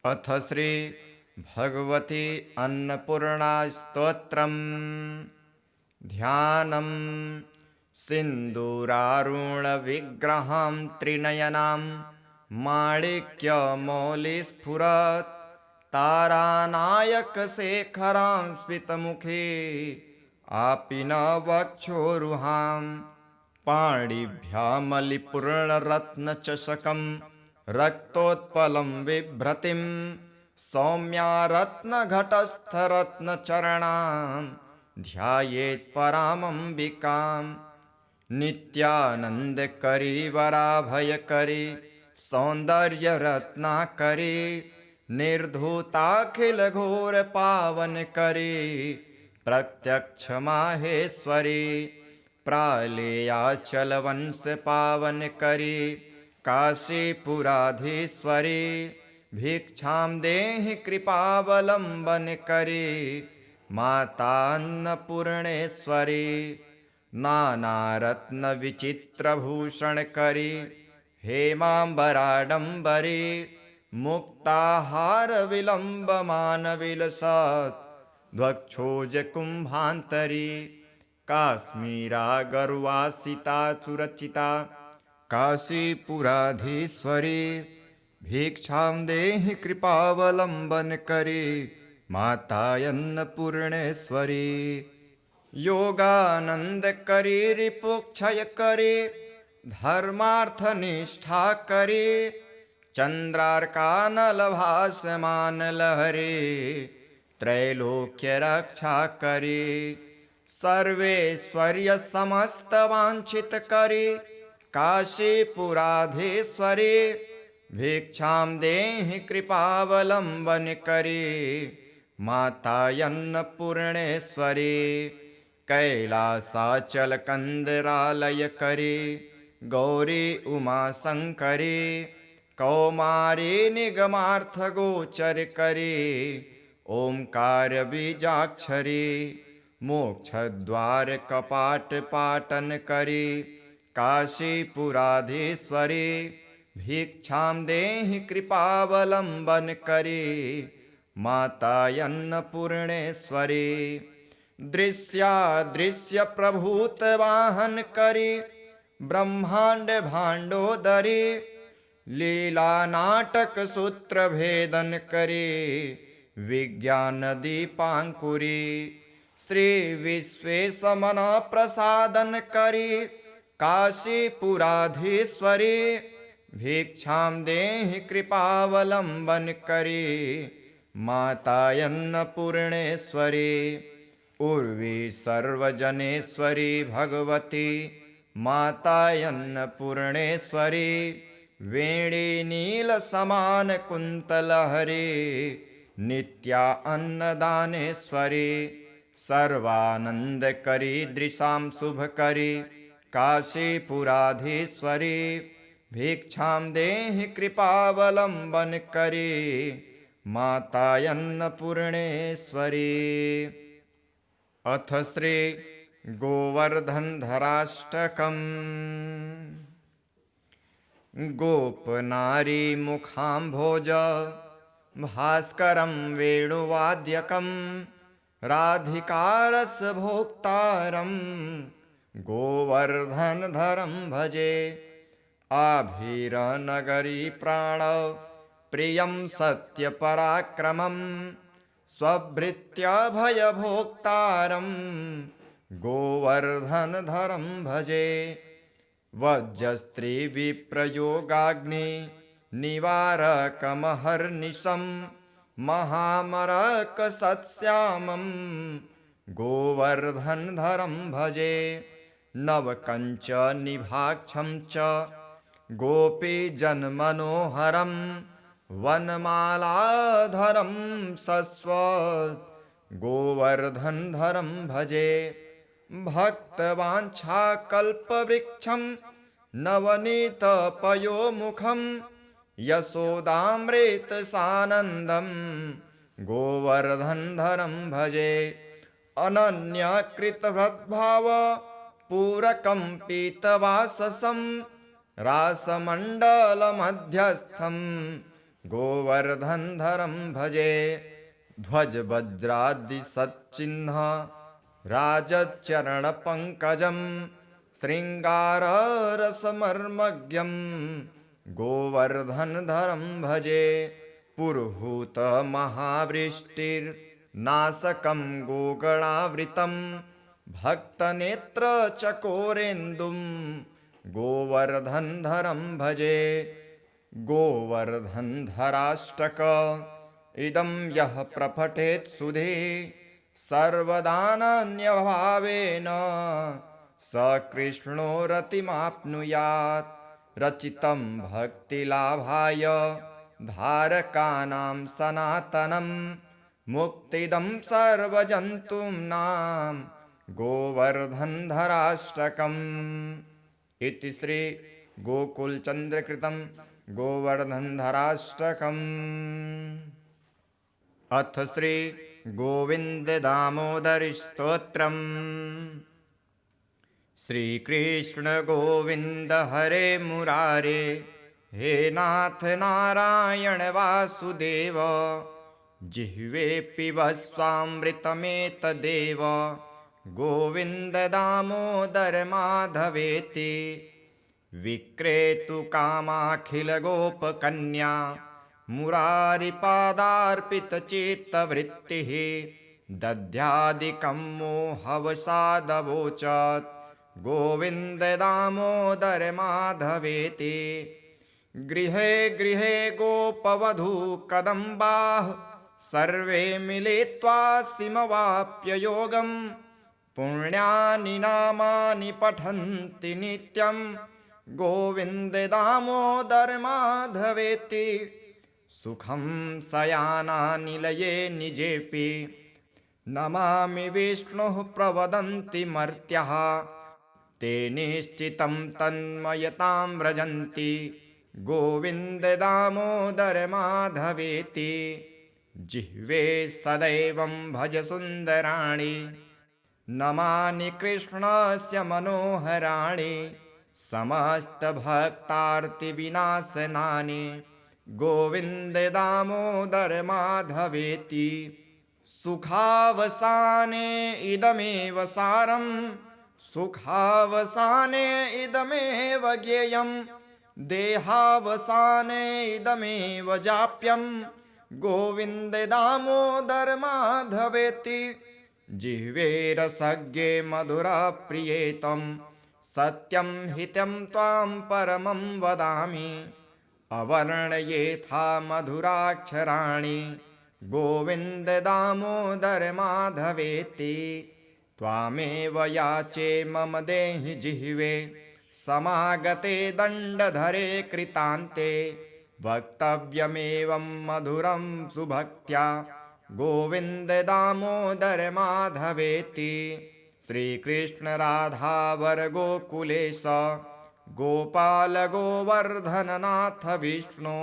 अथ श्री भगवती अन्नपूर्णा स्तोत्रम् ध्यानम् सिन्दूरारुणविग्रहां त्रिनयनां माणिक्यमौलिस्फुरत् तारानायकशेखरां स्मितमुखे आपीनवक्षोरुहां पाणिभ्यामलिपूर्णरत्नचषकं रक्तोत्पलं बिभ्रतिं सौम्या रत्नघटस्थरत्नचरणां ध्यायेत् परामम्बिकां नित्यानन्दकरी वराभयकरी सौन्दर्यरत्नाकरी निर्धूताखिलघोरपावनकरी प्रत्यक्षमाहेश्वरी प्रालेयाचलवंशपावनकरी काशीपुराधीश्वरी भिक्षां देहि कृपावलम्बनकरी मातान्नपूर्णेश्वरी नानारत्नविचित्रभूषणकरी हेमाम्बराडम्बरी मुक्ताहारविलम्बमानविलसत् ध्वक्षोजकुम्भान्तरी काश्मीरागर्वासिता सुरचिता काशीपुराधीश्वरी भिक्षां देहि कृपावलम्बनकरी मातायन्नपूर्णेश्वरी योगानन्दकरी रिपुक्षयकरी धर्मार्थनिष्ठाकरी चन्द्रार्कानलभासमानलहरी त्रैलोक्यरक्षाकरी सर्वेश्वर्यसमस्तवाञ्छितकरी काशीपुराधीश्वरी भिक्षां देहि कृपावलम्बनकरी मातायन्नपूर्णेश्वरी कैलासाचलकन्दरालयकरी गौरी उमाशङ्करी कौमारी निगमार्थगोचरकरी ओंकारबीजाक्षरी मोक्षद्वारकपाटपाटनकरी काशीपुराधीश्वरी भिक्षां देहि कृपावलम्बनकरी मातायन्नपूर्णेश्वरी दृश्यादृश्यप्रभूतवाहनकरी ब्रह्माण्ड भाण्डोदरी लीलानाटकसूत्रभेदनकरी विज्ञानदीपाङ्कुरी श्रीविश्वेशमनप्रसादनकरी काशीपुराधीश्वरी भिक्षां देहि कृपावलम्बनकरी मातायन्नपूर्णेश्वरी उर्वी सर्वजनेश्वरी भगवती मातायन्नपूर्णेश्वरी वेणी नीलसमानकुन्तलहरी नित्या अन्नदानेश्वरी सर्वानन्दकरी दृशां शुभकरी काशीपुराधीश्वरी भिक्षां देहि कृपावलम्बनकरी मातायन्नपूर्णेश्वरी अथ श्री गोवर्धनधराष्टकम् गोपनारी मुखाम्भोज भास्करं वेणुवाद्यकं राधिकारसभोक्तारं गोवर्धनधरं भजे आभीरनगरी प्राण प्रियं सत्यपराक्रमं स्वभृत्यभयभोक्तारं गोवर्धनधरं भजे वज्रस्त्रीविप्रयोगाग्नि निवारकमहर्निशं महामरकसत्श्यामं गोवर्धनधरं भजे नवकञ्चनिभाक्षं च गोपीजनमनोहरं वनमालाधरं सस्वत् गोवर्धनधरं भजे भक्तवाञ्छाकल्पवृक्षं नवनीतपयोमुखं यशोदामृतसानन्दं गोवर्धनधरं भजे अनन्यकृतभद्भाव पूरकं पीतवाससं रासमण्डलमध्यस्थं गोवर्धनधरं भजे ध्वजवज्रादिसच्चिह्न राजचरणपङ्कजं शृङ्गाररसमर्मज्ञं गोवर्धनधरं भजे पुरुहूतमहावृष्टिर्नाशकं गोगणावृतं भक्तनेत्रचकोरेन्दुं गोवर्धनधरं भजे गोवर्धनधराष्टक इदं यः प्रपठेत् सुधे सर्वदानन्यभावेन स कृष्णो रतिमाप्नुयात् रचितं भक्तिलाभाय धारकानां सनातनं मुक्तिदं सर्वजन्तूनां गोवर्धनधराष्टकम् इति श्री गोकुलचन्द्रकृतं गोवर्धनधराष्टकम्। अथ श्री गोविन्ददामोदरस्तोत्रम्। श्रीकृष्ण गोविन्द हरे मुरारे हे नाथ नारायण वासुदेव जिह्वे पिबस्वामृतमेतदेव गोविन्द दामोदर माधवेति विक्रेतुकामाखिलगोपकन्या मुरारिपादार्पितचित्तवृत्तिः दध्यादिकं मोहवसादवोचत् गोविन्द दामोदर माधवेति गृहे गृहे गोपवधू कदम्बाः सर्वे मिलित्वा सिमवाप्य योगं पुण्यानि नामानि पठन्ति नित्यं गोविन्द दामोदर माधवेति सुखं शयानानिलये निजेऽपि नमामि विष्णुः प्रवदन्ति मर्त्याः ते निश्चितं तन्मयतां व्रजन्ति गोविन्द दामोदर माधवेति जिह्वे सदैवं भज सुन्दराणि नमानि कृष्णस्य मनोहराणि समस्तभक्तार्तिविनाशनानि गोविन्द दामोदर माधवेति सुखावसाने इदमेव सारं सुखावसाने इदमेव ज्ञेयं देहावसाने इदमेव जाप्यं गोविन्द दामोदर माधवेति जिह्वे रसज्ञे मधुरप्रियेतं सत्यं हितं त्वां परमं वदामि अवर्णयेथा मधुराक्षराणि गोविन्द दामोदर माधवेति त्वामेव याचे मम देहि जिह्वे समागते दण्डधरे कृतान्ते वक्तव्यमेवं मधुरं सुभक्त्या गोविन्द दामोदर माधवेति श्रीकृष्ण राधावर गोकुलेश गोपाल गोवर्धननाथ विष्णु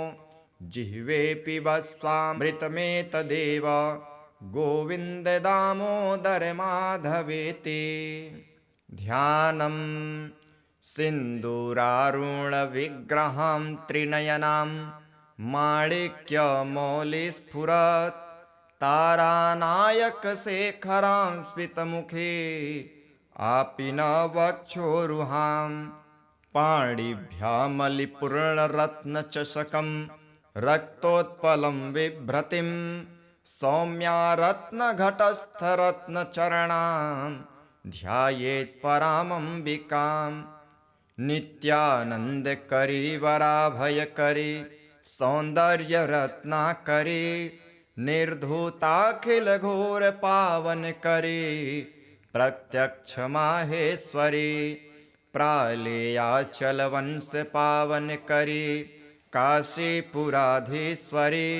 जिह्वे पिबस्वामृतमेतदेव गोविन्द दामोदर माधवेति ध्यानं सिन्दूरारुणविग्रहां त्रिनयनां माणिक्यमौलिस्फुरत् तारानायकशेखरां स्मितमुखे आपि न वक्षोरुहां पाणिभ्यामलिपूर्णरत्नचषकं रक्तोत्पलं बिभ्रतिं सौम्या रत्नघटस्थरत्नचरणां ध्यायेत् परामम्बिकां नित्यानन्दकरी वराभयकरी सौन्दर्यरत्नाकरी निर्धूताखिलघोरपावनकरी प्रत्यक्षमाहेश्वरी प्रालेयाचलवंशपावनकरी काशीपुराधीश्वरी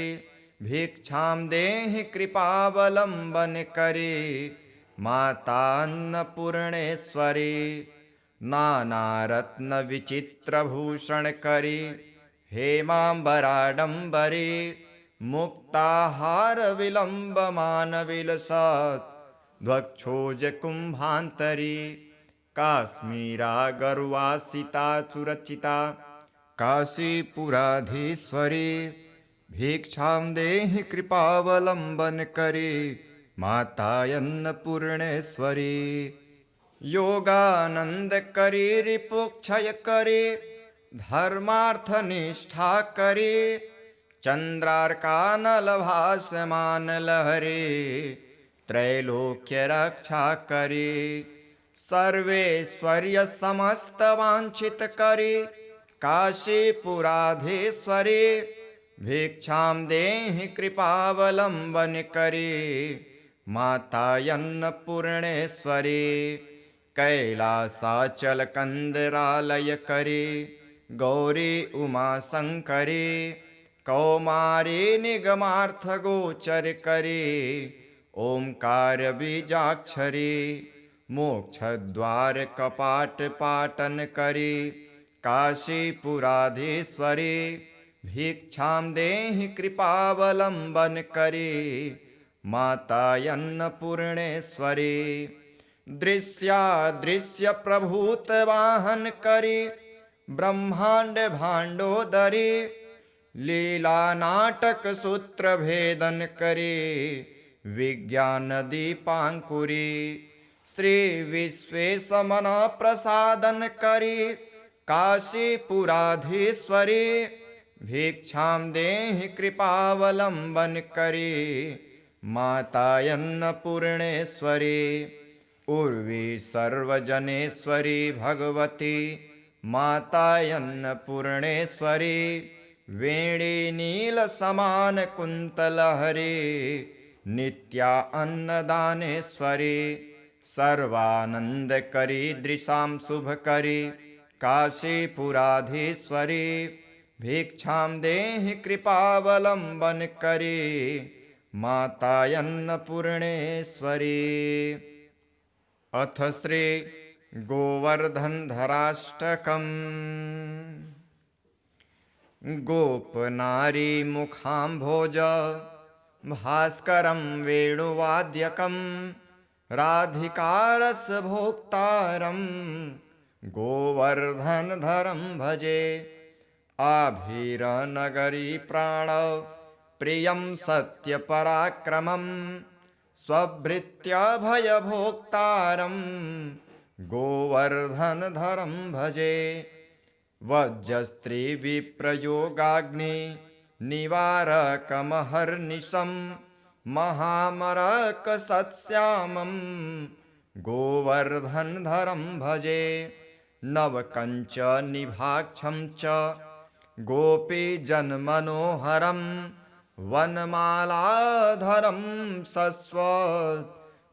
भिक्षां देहि कृपावलम्बनकरी मातान्नपूर्णेश्वरी नानारत्नविचित्रभूषणकरी हेमाम्बराडम्बरी मुक्ताहारविलम्बमानविलसत् ध्वक्षोजकुम्भान्तरी काश्मीरागर्वासिता सुरचिता काशीपुराधीश्वरी भिक्षां देहि कृपावलंबन करी माता अन्नपूर्णेश्वरी। योगानंद करी रिपुक्षय करी धर्मार्थ निष्ठा करी चंद्रार्कानल भासमान लहरी त्रैलोक्य रक्षा करी। सर्वेश्वर्य समस्त वांछित करी काशीपुराधीश्वरी। भिक्षां देहि कृपावलंबन करी माता अन्नपूर्णेश्वरी। कैलासाचल कंदरालय करी गौरी उमा शंकरी। कौमारी निगमार्थ गोचर करी ओंकार बीजाक्षरी। मोक्ष द्वार कपाट पाटन करी काशीपुराधीश्वरी। भिक्षां देहि कृपावलंबन करी माता अन्नपूर्णेश्वरी। दृश्यादृश्य प्रभूत वाहन करी ब्रह्मांड भांडोदरी। लीला नाटक सूत्र भेदन करी विज्ञान दीपांकुरी। श्री विश्वेशमन प्रसादन करी काशीपुराधीश्वरी। भिक्षां देहि कृपावलंबन करी माता अन्नपूर्णेश्वरी। उर्वी सर्वजनेश्वरी भगवती माता अन्नपूर्णेश्वरी। वेणी नील समान कुंतलहरी नित्या अन्नदानेश्वरी। सर्वानंद करी दृशां शुभ करी काशीपुराधीश्वरी। भिक्षां देहि कृपावलंबन करी माता अन्नपूर्णेश्वरी। अथ श्री गोवर्धनधराष्टकम्। गोपनारी मुखाम्भोज भास्करं वेणुवाद्यकं। राधिकारसभोक्तारं गोवर्धनधरं भजे। आभीरनगरी प्राण प्रियं सत्यपराक्रमं। स्वभृत्यभयभोक्तारं गोवर्धनधरं भजे। वज्रस्त्री विप्रयोगाग्नि निवारकमहर्निशं। महामरकसत्श्यामं गोवर्धनधरं भजे। नवकञ्चनिभाक्षं च गोपीजनमनोहरं। वनमालाधरं शश्वत्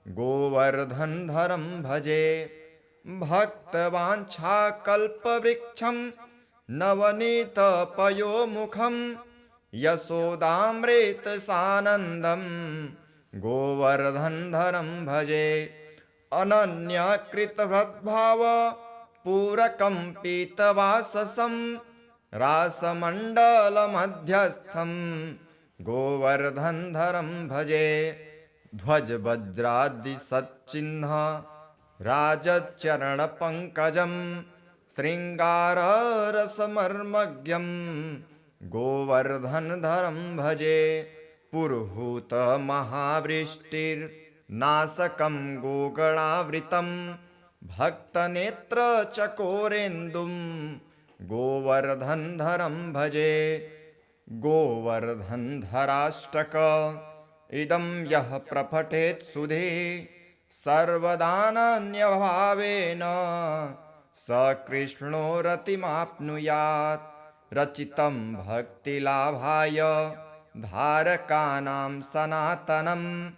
गोवर्धनधरं भजे। भक्तवाञ्छाकल्पवृक्षं नवनीतपयोमुखं। यशोदामृतसानन्दं गोवर्धनधरं भजे। अनन्यकृतभद्भाव पूरकं पीतवाससं। रासमण्डलमध्यस्थं गोवर्धनधरं भजे। ध्वजवज्रादिसच्चिह्न राजचरणपङ्कजं। शृङ्गाररसमर्मज्ञं गोवर्धनधरं भजे। पुरुहूतमहावृष्टिर्नाशकं गोगणावृतं। भक्तनेत्रचकोरेन्दुं गोवर्धनधरं भजे। गोवर्धनधराष्टक इदं यः प्रपठेत् सुधे। सर्वदानन्यभावेन स कृष्णो रतिमाप्नुयात्। रचितं भक्तिलाभाय धारकानां सनातनं।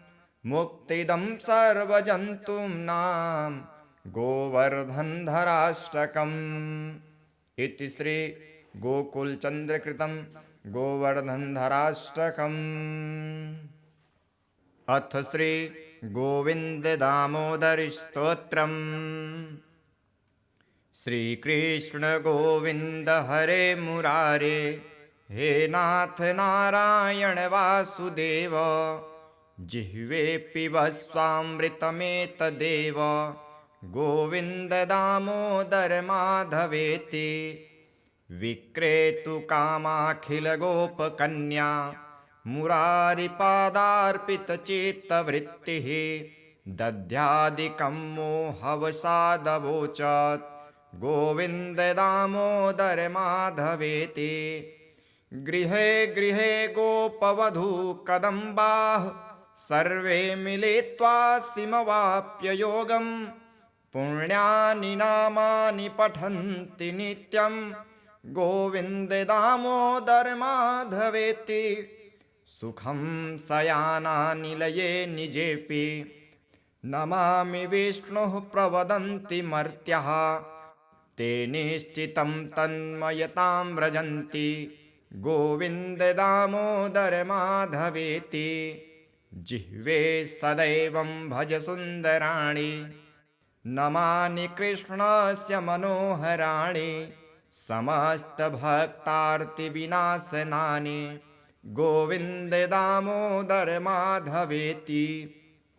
मुक्तिदं सर्वजन्तूनां गोवर्धनधराष्टकम्। इति श्री गोकुलचन्द्रकृतं गोवर्धनधराष्टकम्। अथ श्री गोविन्ददामोदरस्तोत्रम्। श्रीकृष्ण गोविन्द हरे मुरारे हे नाथ नारायण वासुदेव। जिह्वे पिबस्वामृतमेतदेव गोविन्द दामोदर माधवेति। विक्रेतु कामाखिलगोपकन्या मुरारिपादार्पितचित्तवृत्तिः दध्यादिकं मोहवसादवोचत् गोविन्द दामोदर माधवेति। गृहे गृहे गोपवधू कदम्बाः सर्वे मिलित्वा सिमवाप्य योगम् पुण्यानि नामानि पठन्ति नित्यं गोविन्द दामोदर माधवेति। सुखं शयानानिलये निजेऽपि नमामि विष्णुः प्रवदन्ति मर्त्याः ते निश्चितं तन्मयतां व्रजन्ति गोविन्द दामोदर माधवेति। जिह्वे सदैवं भज सुन्दराणि नमानि कृष्णस्य मनोहराणि समस्तभक्तार्तिविनाशनानि गोविन्द दामोदर माधवेति।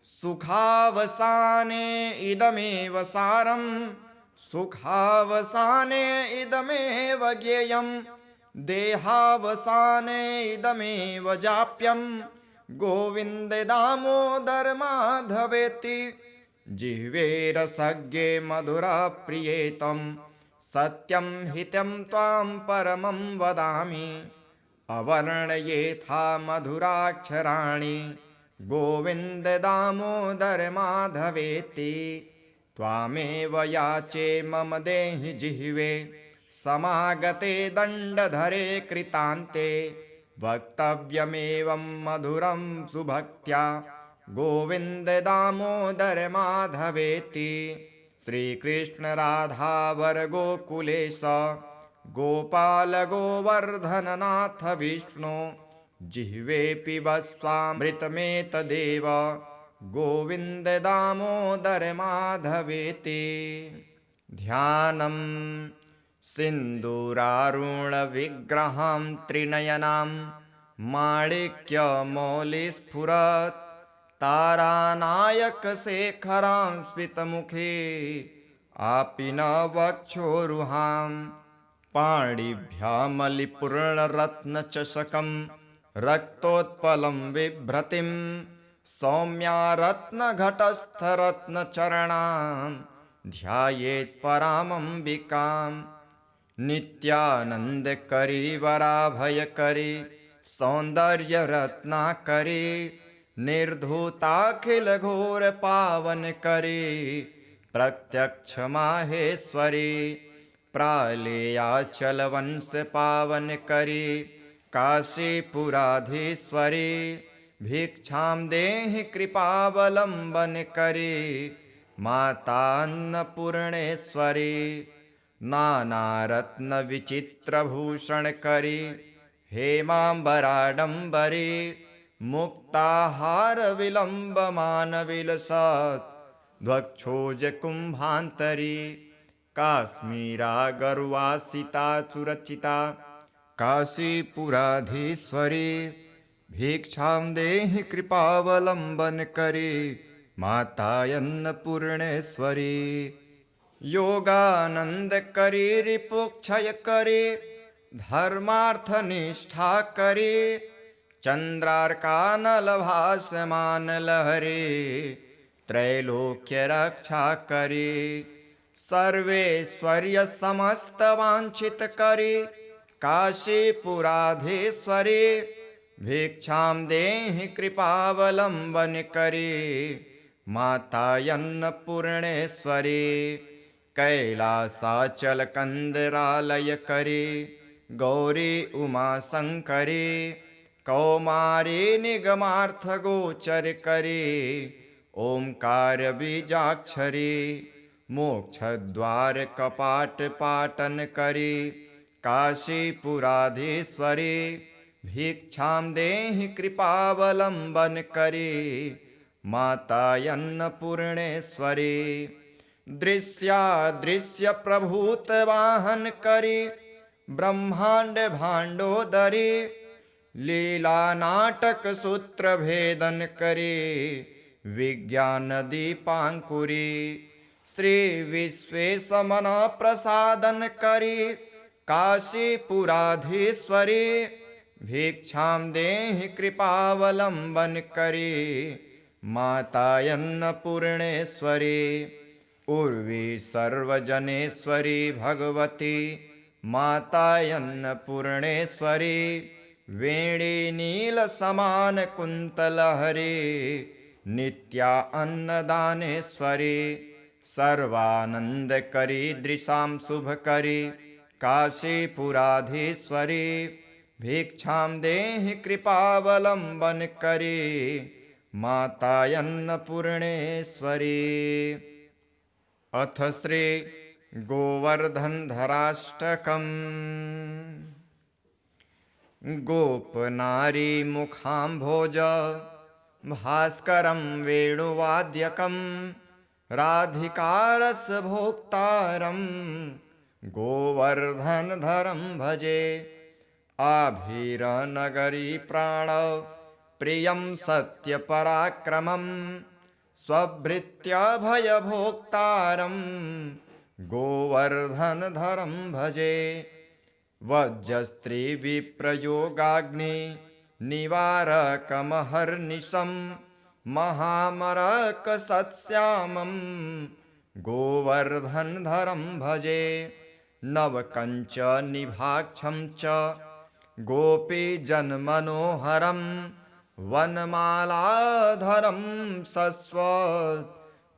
सुखावसाने इदमेव सारम् सुखावसाने इदमेव ज्ञेयम् देहावसाने इदमेव जाप्यम् गोविन्द दामोदर माधवेति। जिह्वे रसज्ञे मधुरप्रियेतं सत्यं हितं त्वां परमं वदामि अवर्णयेथा मधुराक्षराणि गोविन्द दामोदर माधवेति। त्वामेव याचे मम देहि जिह्वे समागते दण्डधरे कृतान्ते वक्तव्यमेवं मधुरं सुभक्त्या गोविन्द दामोदर माधवेति। श्रीकृष्ण राधा वर गोकुलेश गोपाल गोवर्धननाथ विष्णु जिह्वे पिबस्वामृतमेतदेव गोविन्द दामोदर माधवेति। ध्यानं सिन्दूरारुणविग्रहां त्रिनयनां माणिक्यमौलिस्फुरत् तारानायकशेखरां स्मितमुखे आपीनवक्षोरुहां पाणिभ्यामलिपूर्णरत्नचषकं रक्तोत्पलं बिभ्रतिं सौम्या रत्नघटस्थरत्नचरणां ध्यायेत् परामम्बिकां। नित्यानन्दकरी वराभयकरी सौन्दर्यरत्नाकरी निर्धूताखिलघोरपावनकरी प्रत्यक्षमाहेश्वरी प्रालेयाचलवंशपावनकरी काशीपुराधीश्वरी भिक्षां देहि कृपावलम्बनकरी मातान्नपूर्णेश्वरी नानारत्नविचित्रभूषणकरी हेमाम्बराडम्बरी मुक्ताहारविलम्बमानविलसत् ध्वक्षोजकुम्भान्तरी काश्मीरागर्वासिता सुरचिता काशीपुराधीश्वरी भिक्षां देहि कृपावलम्बनकरी मातायन्नपूर्णेश्वरी योगानन्दकरी रिपुक्षयकरी धर्मार्थनिष्ठाकरी चन्द्रार्कानलभासमानलहरी त्रैलोक्यरक्षाकरी सर्वेश्वर्यसमस्तवाञ्छितकरी काशीपुराधीश्वरी भिक्षां देहि कृपावलम्बनकरी मातायन्नपूर्णेश्वरी कैलासाचलकन्दरालयकरी गौरी उमाशङ्करी कौमारी निगमार्थगोचरकरी ओंकारबीजाक्षरी मोक्षद्वारकपाटपाटनकरी काशीपुराधीश्वरी भिक्षां देहि कृपावलम्बनकरी मातायन्नपूर्णेश्वरी दृश्यादृश्यप्रभूतवाहनकरी ब्रह्माण्ड भाण्डोदरी लीलानाटकसूत्रभेदनकरी विज्ञानदीपाङ्कुरी श्रीविश्वेशमनप्रसादनकरी काशीपुराधीश्वरी भिक्षां देहि कृपावलम्बन करी मातायन्नपूर्णेश्वरी उर्वी सर्वजनेश्वरी भगवती मातायन्नपूर्णेश्वरी वेणी नीलसमान कुन्तलहरी नित्या अन्नदानेश्वरी सर्वानन्दकरी दृशां शुभकरी काशीपुराधीश्वरी भिक्षां देहि कृपावलम्बन करी मातायन्नपूर्णेश्वरी। अथ श्री गोवर्धनधराष्टकम्। गोपनारी मुखाम्भोज भास्करं वेणुवाद्यकं राधिकारसभोक्तारं गोवर्धनधरं भजे। आभीरनगरी प्राण प्रियं सत्यपराक्रमं स्वभृत्यभयभोक्तारं गोवर्धनधरं भजे। वज्रस्त्रीविप्रयोगाग्नि निवारकमहर्निशं महामरकसत्श्यामं गोवर्धनधरं भजे। नवकञ्चनिभाक्षं च गोपीजनमनोहरं वनमालाधरं सस्वत्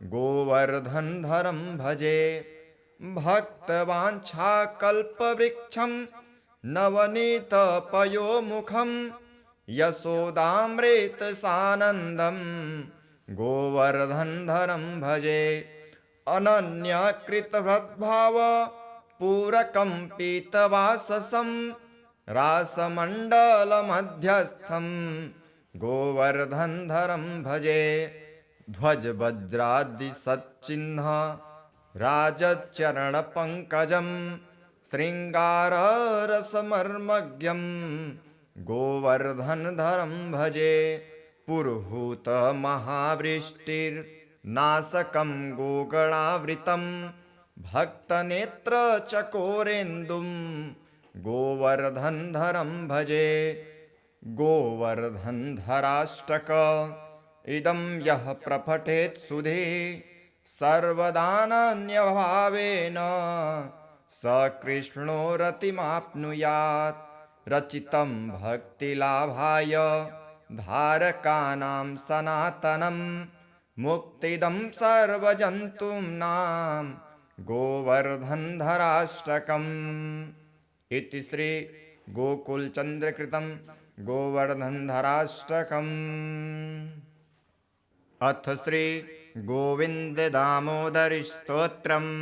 गोवर्धनधरं भजे। भक्तवाञ्छाकल्पवृक्षं नवनीतपयोमुखं यशोदामृतसानन्दं गोवर्धनधरं भजे। अनन्यकृतभद्भाव पूरकं पीतवाससं रासमण्डलमध्यस्थं गोवर्धनधरं भजे। ध्वजवज्रादिसच्चिह्न राजचरणपङ्कजं शृङ्गाररसमर्मज्ञं गोवर्धनधरं भजे। पुरुहूतमहावृष्टिर्नाशकं गोगणावृतं भक्तनेत्रचकोरेन्दुं गोवर्धनधरं भजे। गोवर्धनधराष्टक इदं यः प्रपठेत् सुधे सर्वदानन्यभावेन स कृष्णो रतिमाप्नुयात्। रचितं भक्तिलाभाय धारकानां सनातनं मुक्तिदं सर्वजन्तूनां गोवर्धनधराष्टकम्। इति श्री गोकुलचन्द्रकृतं गोवर्धनधराष्टकम्। अथ श्री गोविन्ददामोदरस्तोत्रम्।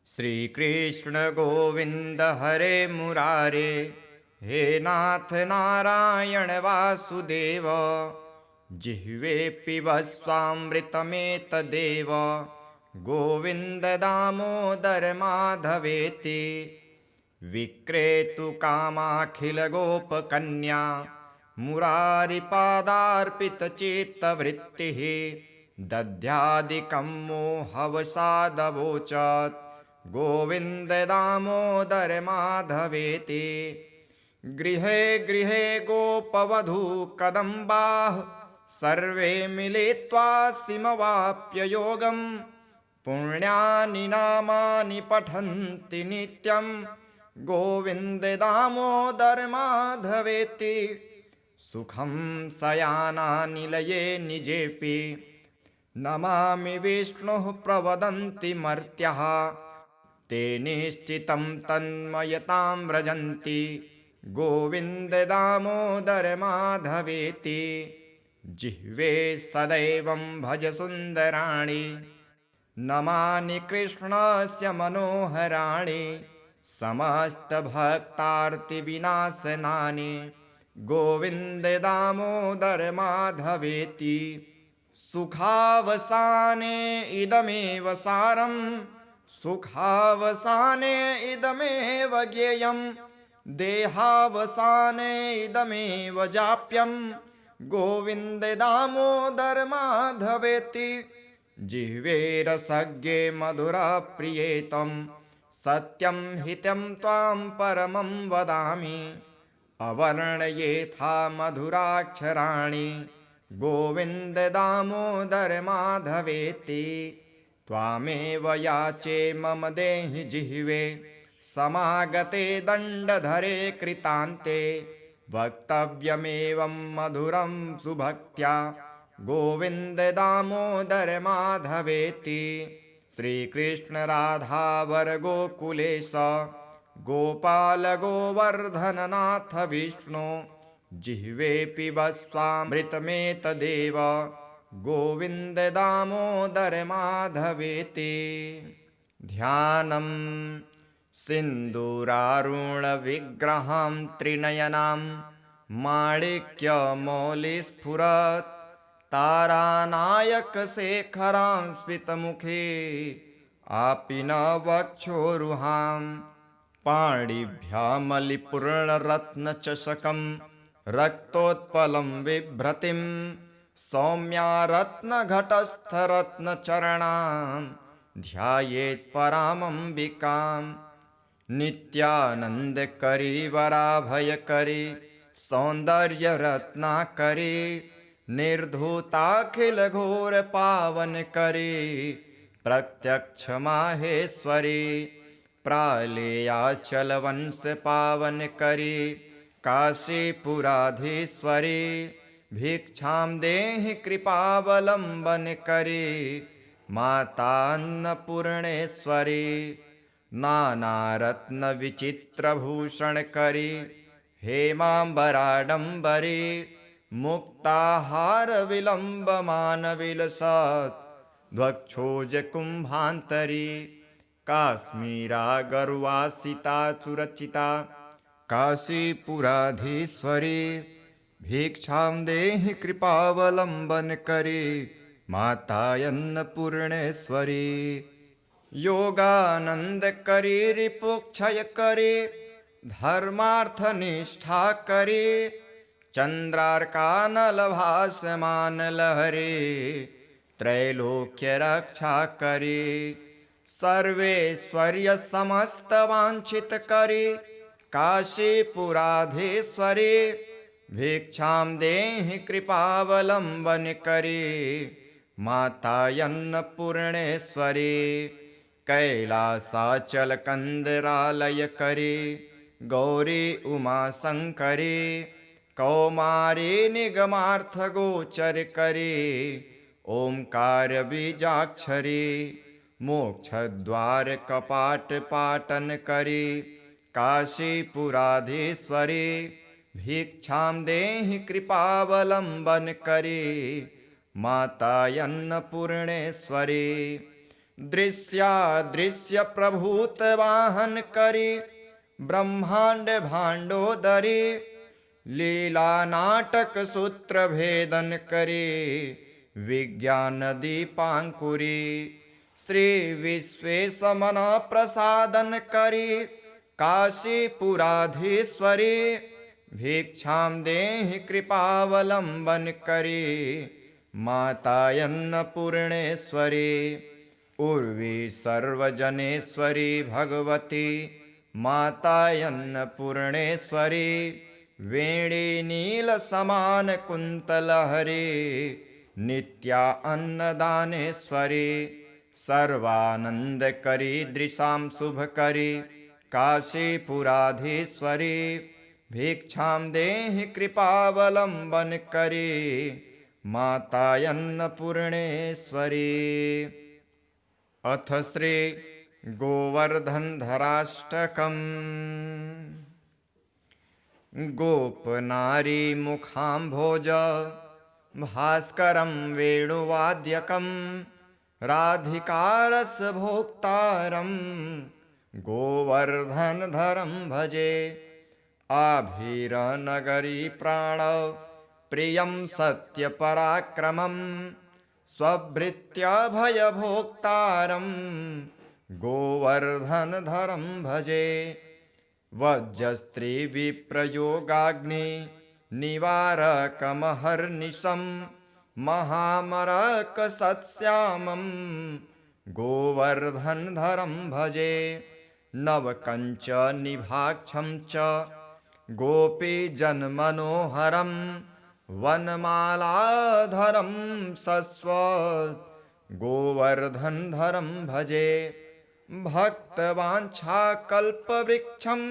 श्रीकृष्ण गोविन्द हरे मुरारे हे नाथ नारायण वासुदेव जिह्वे पिबस्वामृतमेतदेव गोविन्द दामोदर माधवेति। विक्रेतुकामाखिलगोपकन्या मुरारिपादार्पितचित्तवृत्तिः दध्यादिकं मोहवसादवोचत् गोविन्द दामोदर माधवेति। गृहे गृहे गोपवधू कदम्बाः सर्वे मिलित्वा सिमवाप्य योगं पुण्यानि नामानि पठन्ति नित्यं गोविन्द दामोदर माधवेति। सुखं शयानानिलये निजेऽपि नमामि विष्णुः प्रवदन्ति मर्त्याः ते निश्चितं तन्मयतां व्रजन्ति गोविन्द दामोदर माधवेति। जिह्वे सदैवं भज सुन्दराणि नमानि कृष्णस्य मनोहराणि समस्तभक्तार्तिविनाशनानि गोविन्द दामोदर माधवेति। सुखावसाने इदमेव सारं सुखावसाने इदमेव ज्ञेयं देहावसाने इदमेव जाप्यं गोविन्द दामोदर माधवेति। जिह्वे रसज्ञे मधुरप्रियेतं सत्यं हितं त्वां परमं वदामि अवर्णयेथा मधुराक्षराणि गोविन्द दामोदर माधवेति त्वामेव याचे मम देहि जिह्वे समागते दण्डधरे कृतान्ते वक्तव्यमेवं मधुरं सुभक्त्या गोविन्द दामोदर माधवेति श्रीकृष्ण राधा वर गोकुलेश गोपाल गोवर्धननाथ विष्णु जिह्वे पिबस्वामृतमेतदेव गोविन्द दामोदर माधवेति ध्यानं सिन्दूरारुणविग्रहां त्रिनयनां माणिक्यमौलिस्फुरत् तारानायकशेखरां स्मितमुखे आपीनवक्षोरुहां पाणिभ्यामलिपूर्णरत्नचषकं रक्तोत्पलं बिभ्रतिं सौम्या रत्नघटस्थरत्नचरणां ध्यायेत् परामम्बिकां नित्यानन्दकरी वराभयकरी सौन्दर्यरत्नाकरी निर्धूताखिलघोरपावनकरी प्रत्यक्षमाहेश्वरी प्रालेयाचलवंशपावनकरी काशीपुराधीश्वरी भिक्षां देहि कृपावलम्बनकरी मातान्नपूर्णेश्वरी नानारत्नविचित्रभूषणकरी हेमाम्बराडम्बरी मुक्ताहारविलम्बमानविलसत् ध्वक्षोजकुम्भान्तरी काश्मीरागर्वासिता सुरचिता काशीपुराधीश्वरी भिक्षां देहि कृपावलम्बनकरी मातायन्नपूर्णेश्वरी योगानन्दकरी रिपुक्षयकरी धर्मार्थनिष्ठाकरी चन्द्रार्कानलभासमानलहरी त्रैलोक्यरक्षाकरी सर्वेश्वर्यसमस्तवाञ्छितकरी काशीपुराधीश्वरी भिक्षां देहि कृपावलम्बनकरी मातायन्नपूर्णेश्वरी कैलासाचलकन्दरालयकरी गौरी उमाशङ्करी कौमारी निगमार्थगोचरकरी ओंकारबीजाक्षरी मोक्षद्वारकपाटपाटनकरी काशीपुराधीश्वरी भिक्षां देहि कृपावलम्बनकरी मातायन्नपूर्णेश्वरी दृश्यादृश्यप्रभूतवाहनकरी ब्रह्माण्ड भाण्डोदरी लीलानाटकसूत्रभेदनकरी विज्ञानदीपाङ्कुरी श्रीविश्वेशमनप्रसादनकरी काशीपुराधीश्वरी भिक्षां देहि कृपावलम्बनकरी मातायन्नपूर्णेश्वरी उर्वी सर्वजनेश्वरी भगवती मातायन्नपूर्णेश्वरी वेणी नीलसमानकुन्तलहरी नित्या अन्नदानेश्वरी सर्वानन्दकरी दृशां शुभकरी काशीपुराधीश्वरी भिक्षां देहि कृपावलम्बनकरी मातायन्नपूर्णेश्वरी अथ श्री गोवर्धनधराष्टकम् गोपनारी मुखाम्भोज भास्करं वेणुवाद्यकं राधिकारसभोक्तारं गोवर्धनधरं भजे आभीरनगरी प्राण प्रियं सत्यपराक्रमं स्वभृत्यभयभोक्तारं गोवर्धनधरं भजे वज्रस्त्रीविप्रयोगाग्नि निवारकमहर्निशं महामरकसत्श्यामं गोवर्धनधरं भजे नवकञ्च निभाक्षं च गोपीजनमनोहरं वनमालाधरं सस्वत् गोवर्धनधरं भजे भक्तवाञ्छाकल्पवृक्षं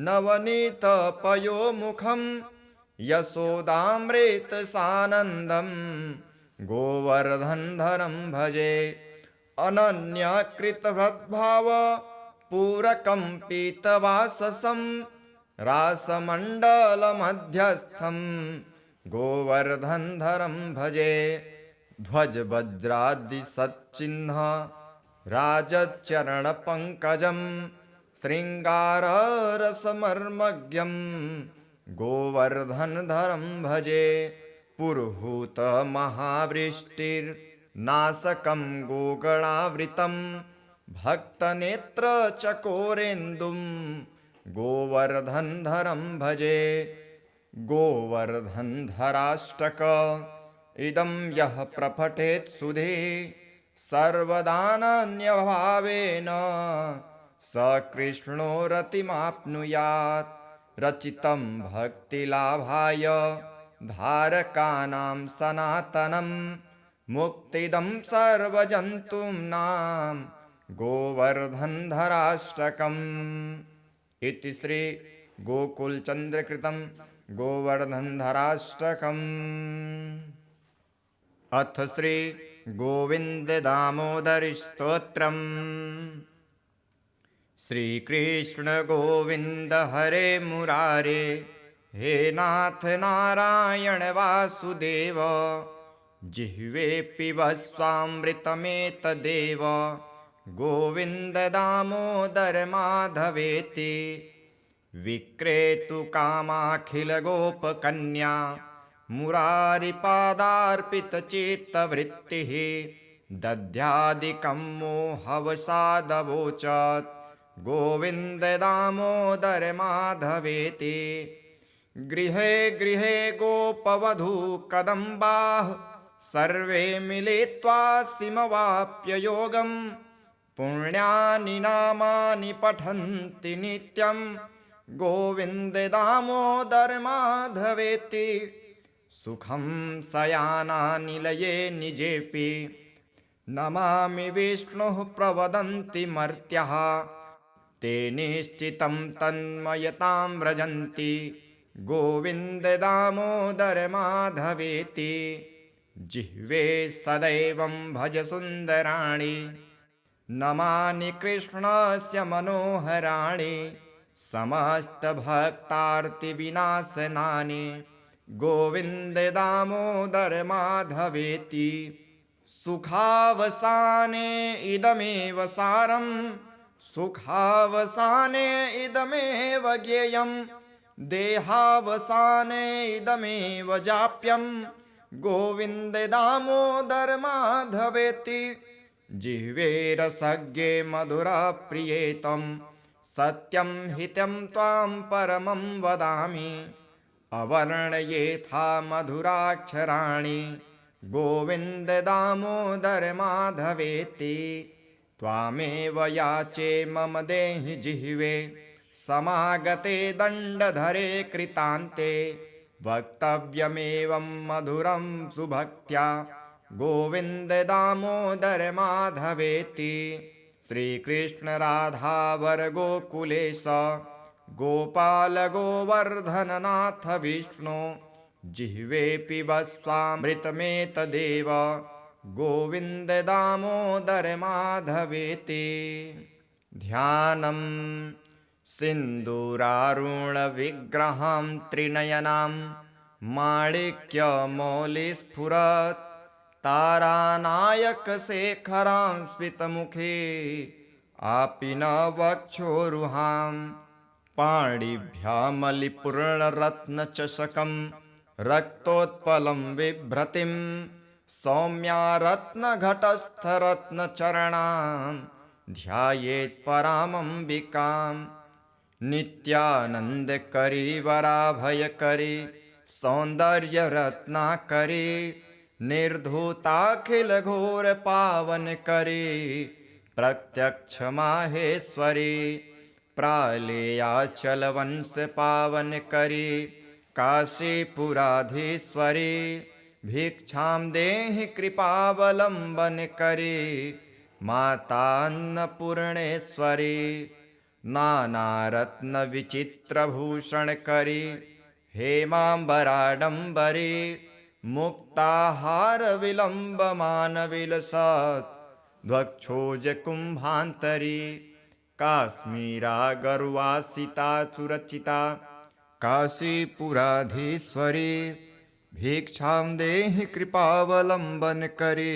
नवनीतपयोमुखं यशोदामृतसानन्दं गोवर्धनधरं भजे अनन्यकृतभद्भाव पूरकं पीतवाससं रासमण्डलमध्यस्थं गोवर्धनधरं भजे ध्वजवज्रादिसच्चिह्न राजचरणपङ्कजं शृङ्गाररसमर्मज्ञं गोवर्धनधरं भजे पुरुहूतमहावृष्टिर्नाशकं गोगणावृतं भक्तनेत्रचकोरेन्दुं गोवर्धनधरं भजे गोवर्धनधराष्टक इदं यः प्रपठेत् सुधे सर्वदानन्यभावेन स कृष्णो रतिमाप्नुयात् रचितं भक्तिलाभाय धारकानां सनातनं मुक्तिदं सर्वजन्तूनां गोवर्धनधराष्टकम् इति श्री गोकुलचन्द्रकृतं गोवर्धनधराष्टकम्। अथ श्री गोविन्ददामोदरस्तोत्रम्। श्रीकृष्ण गोविन्द हरे मुरारे हे नाथ नारायण वासुदेव जिह्वे पिबस्वामृतमेतदेव गोविन्द दामोदर माधवेति विक्रेतुकामाखिलगोपकन्या मुरारिपादार्पितचित्तवृत्तिः दध्यादिकं मोहवसादवोचत् गोविन्द दामोदर माधवेति गृहे गृहे गोपवधू कदम्बाः सर्वे मिलित्वा सिमवाप्य योगं पुण्यानि नामानि पठन्ति नित्यं गोविन्द दामोदर माधवेति सुखं शयानानिलये निजेऽपि नमामि विष्णुः प्रवदन्ति मर्त्याः ते निश्चितं तन्मयतां व्रजन्ति गोविन्द दामोदर माधवेति जिह्वे सदैवं भज सुन्दराणि नमानि कृष्णस्य मनोहराणि समस्तभक्तार्तिविनाशनानि गोविन्द दामोदर माधवेति सुखावसाने इदमेव सारं सुखावसाने इदमेव ज्ञेयं देहावसाने इदमेव जाप्यं गोविन्द दामोदर माधवेति जिह्वे रसज्ञे मधुरप्रियेतं सत्यं हितं त्वां परमं वदामि अवर्णयेथा मधुराक्षराणि गोविन्द दामोदर माधवेति त्वामेव याचे मम देहि जिह्वे समागते दण्डधरे कृतान्ते वक्तव्यमेवं मधुरं सुभक्त्या गोविन्द दामोदर माधवेति श्रीकृष्ण राधावर गोकुलेश गोपाल गोवर्धननाथ विष्णु जिह्वे पिबस्वामृतमेतदेव गोविन्द दामोदर माधवेति ध्यानं सिन्दूरारुणविग्रहां त्रिनयनां माणिक्यमौलिस्फुरत् तारानायकशेखरां स्मितमुखे आपीनवक्षोरुहां पाणिभ्यामलिपूर्णरत्नचषकं रक्तोत्पलं बिभ्रतिं सौम्या रत्नघटस्थरत्नचरणां ध्यायेत् परामम्बिकां नित्यानन्दकरी वराभयकरी सौन्दर्यरत्नाकरी निर्धूताखिलघोरपावनकरी प्रत्यक्ष माहेश्वरी प्रालेयाचल वंश पावन करी काशीपुराधीश्वरी भिक्षां देहि कृपावलंबन करी माता अन्नपूर्णेश्वरी नानारत्न विचित्रभूषण करी हेमांबराडंबरी मुक्ताहार विलंबमान विलसत् ध्वक्षोज कुंभांतरी काश्मीरा गरुवासिता सुरचिता काशीपुराधीश्वरी भिक्षां देहि कृपावलंबन करी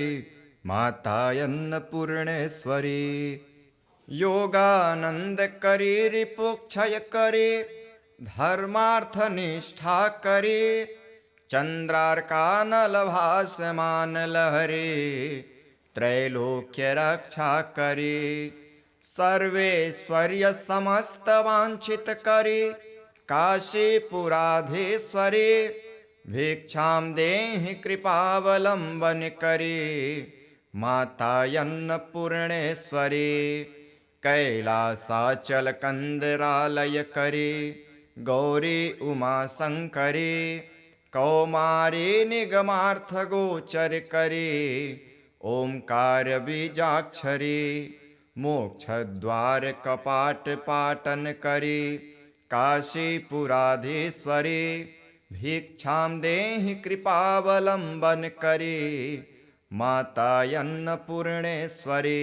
माता अन्नपूर्णेश्वरी योगानंद करी रिपुक्षय करी धर्मार्थ निष्ठा करी चंद्रार्कानल भासमान लहरी त्रैलोक्य रक्षा करी सर्वेश्वर्य समस्त वांछित करी काशीपुराधीश्वरी भिक्षां देहि कृपावलंबन करी माता अन्नपूर्णेश्वरी कैलासाचल कंदरालय करी गौरी उमा शंकरी कौमारी निगमार्थ गोचर करी ओंकार बीजाक्षरी मोक्ष द्वार कपाट पाटन करी काशीपुराधीश्वरी भिक्षां देहि कृपावलंबन करी माता अन्नपूर्णेश्वरी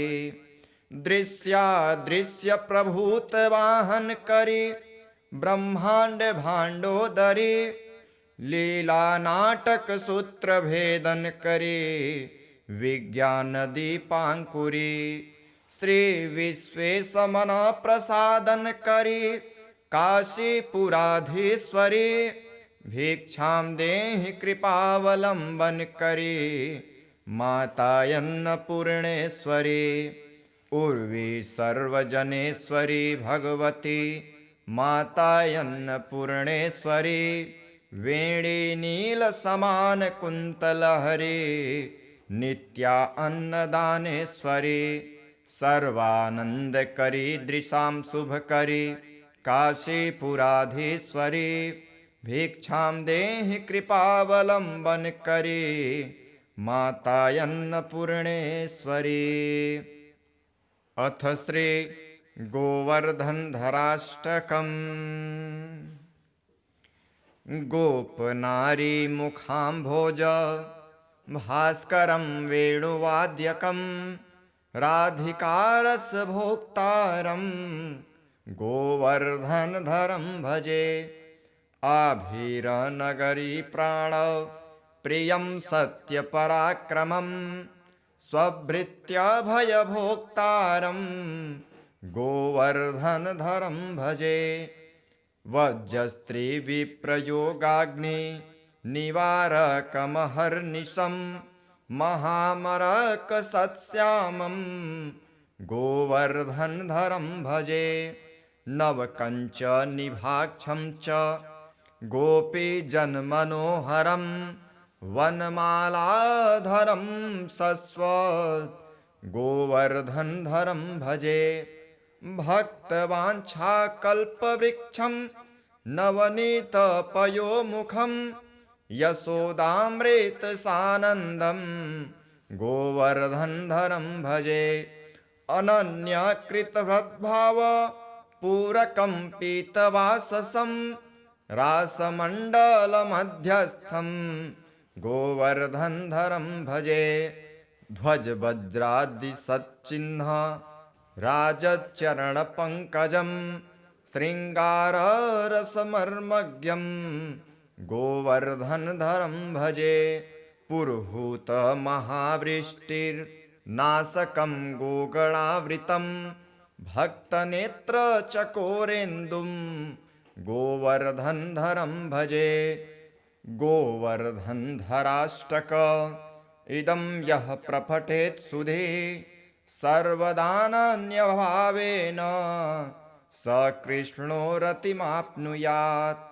दृश्यादृश्य प्रभूत वाहन करी ब्रह्मांड भांडोदरी लीला नाटक सूत्र भेदन करी विज्ञान दीपांकुरी श्री विश्वेशमन प्रसादन करी काशीपुराधीश्वरी भिक्षां देहि कृपावलंबन करी माता अन्नपूर्णेश्वरी उर्वी सर्वजनेश्वरी भगवती माता अन्नपूर्णेश्वरी वेणी नील समान कुंतलहरी नित्या अन्नदानेश्वरी सर्वानंद करी दृशां शुभ करी काशीपुराधीश्वरी भिक्षां देहि कृपावलंबन करी माता अन्नपूर्णेश्वरी अथ श्री गोवर्धनधराष्टकम् गोपनारी मुखाम्भोज भास्करं वेणुवाद्यकं राधिकारसभोक्तारं गोवर्धनधरं भजे आभीरनगरी प्राण प्रियं सत्यपराक्रमं स्वभृत्यभयभोक्तारं गोवर्धनधरं भजे वज्रस्त्रीविप्रयोगाग्नि निवारकमहर्निशं महामरकसत्स्यामं गोवर्धनधरं भजे नवकञ्चनिभाक्षं च गोपीजनमनोहरं वनमालाधरं सस्वत् गोवर्धनधरं भजे भक्तवाञ्छाकल्पवृक्षं नवनीतपयोमुखं यशोदामृतसानन्दं गोवर्धनधरं भजे अनन्यकृतभद्भाव पूरकं पीतवाससं रासमण्डलमध्यस्थं गोवर्धनधरं भजे ध्वजवज्रादिसच्चिह्न राजचरणपङ्कजं शृङ्गाररसमर्मज्ञं गोवर्धनधरं भजे पुरुहूतमहावृष्टिर्नाशकं गोगणावृतं भक्तनेत्रचकोरेन्दुं गोवर्धनधरं भजे गोवर्धनधराष्टक इदं यः प्रपठेत् सुधे सर्वदानन्यभावेन स कृष्णो रतिमाप्नुयात्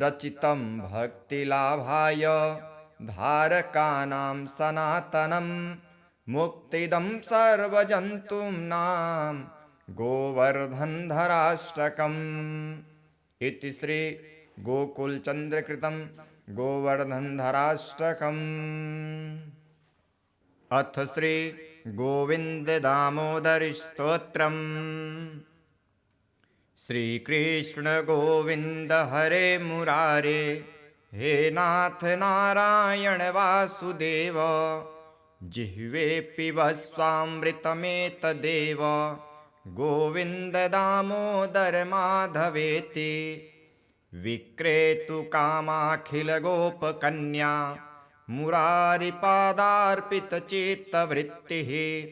रचितं भक्तिलाभाय धारकानां सनातनं मुक्तिदं सर्वजन्तूनां गोवर्धनधराष्टकम् इति श्री गोकुलचन्द्रकृतं गोवर्धनधराष्टकम्। अथ श्री गोविन्ददामोदरस्तोत्रम्। श्रीकृष्ण गोविन्द हरे मुरारे, हे नाथ नारायण वासुदेव, जिह्वे पिबस्वामृतमेतदेव, गोविन्द दामोदर माधवेति। विक्रेतु कामाखिलगोपकन्या, मुरारिपादार्पितचित्तवृत्तिः,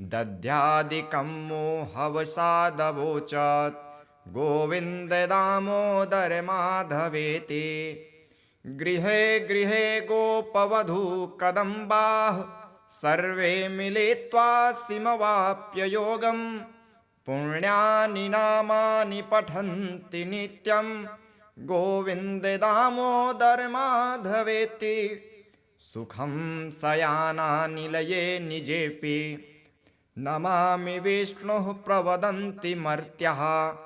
दध्यादिकं मोहवसादवोचत्, गोविन्द दामोदर माधवेति। गृहे गृहे गोपवधू कदम्बाः, सर्वे मिलित्वा सिमवाप्य योगम्, पुण्यानि नामानि पठन्ति नित्यं, गोविन्द दामोदर माधवेति। सुखं शयानानिलये निजेऽपि, नमामि विष्णुः प्रवदन्ति मर्त्याः,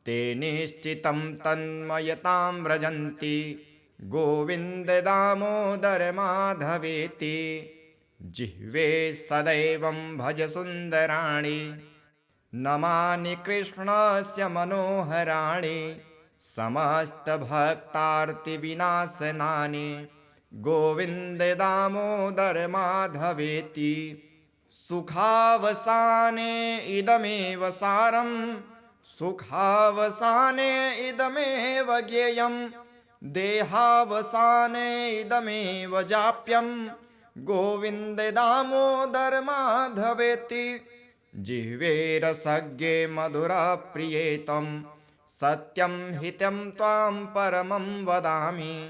ते निश्चितं तन्मयतां व्रजन्ति, गोविन्द दामोदर माधवेति। जिह्वे सदैवं भज सुन्दराणि, नमानि कृष्णस्य मनोहराणि, समस्तभक्तार्तिविनाशनानि, गोविन्द दामोदर माधवेति। सुखावसाने इदमेव सारम्, सुखावसाने इदमेव ज्ञेयम्, देहावसाने इदमेव जाप्यम्, गोविन्द दामोदर माधवेति। जिह्वे रसज्ञे मधुरप्रियेतं, सत्यं हितं त्वां परमं वदामि,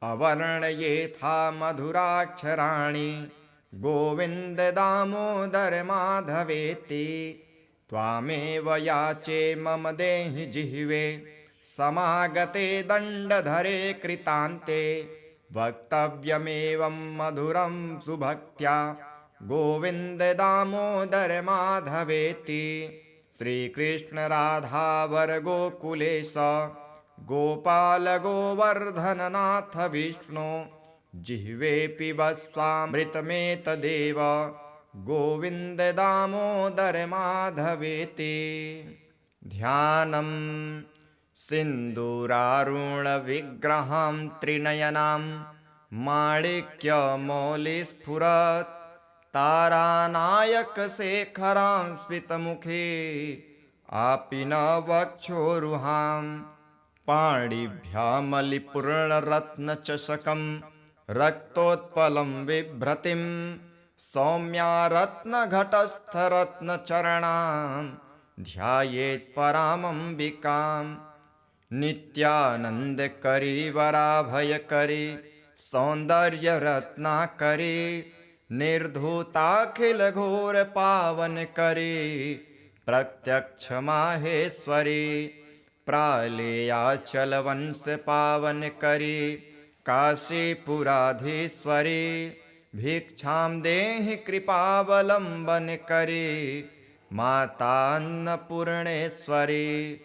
अवर्णयेथा मधुराक्षराणि, गोविन्द दामोदर माधवेति। त्वामेव याचे मम देहि जिह्वे, समागते दण्डधरे कृतान्ते, वक्तव्यमेवं मधुरं सुभक्त्या, गोविन्द दामोदर माधवेति। श्रीकृष्ण राधावर गोकुलेश, गोपाल गोवर्धननाथ विष्णु, जिह्वे पिबस्वामृतमेतदेव, गोविन्द दामोदर माधवेति। ध्यानं सिन्दूरारुणविग्रहां त्रिनयनां, माणिक्यमौलिस्फुरत्, तारानायकशेखरां स्मितमुखे, आपीनवक्षोरुहां, पाणिभ्यामलिपूर्णरत्नचषकं, रक्तोत्पलं बिभ्रतिं, सौम्या रत्नघटस्थरत्नचरणां, ध्यायेत् परामम्बिकां। नित्यानन्दकरी वराभयकरी, सौन्दर्यरत्नाकरी, निर्धूताखिलघोरपावनकरी, प्रत्यक्षमाहेश्वरी, प्रालेयाचलवंशपावनकरी, काशीपुराधीश्वरी, भिक्षां देहि कृपावलम्बनकरी, माता अन्नपूर्णेश्वरी,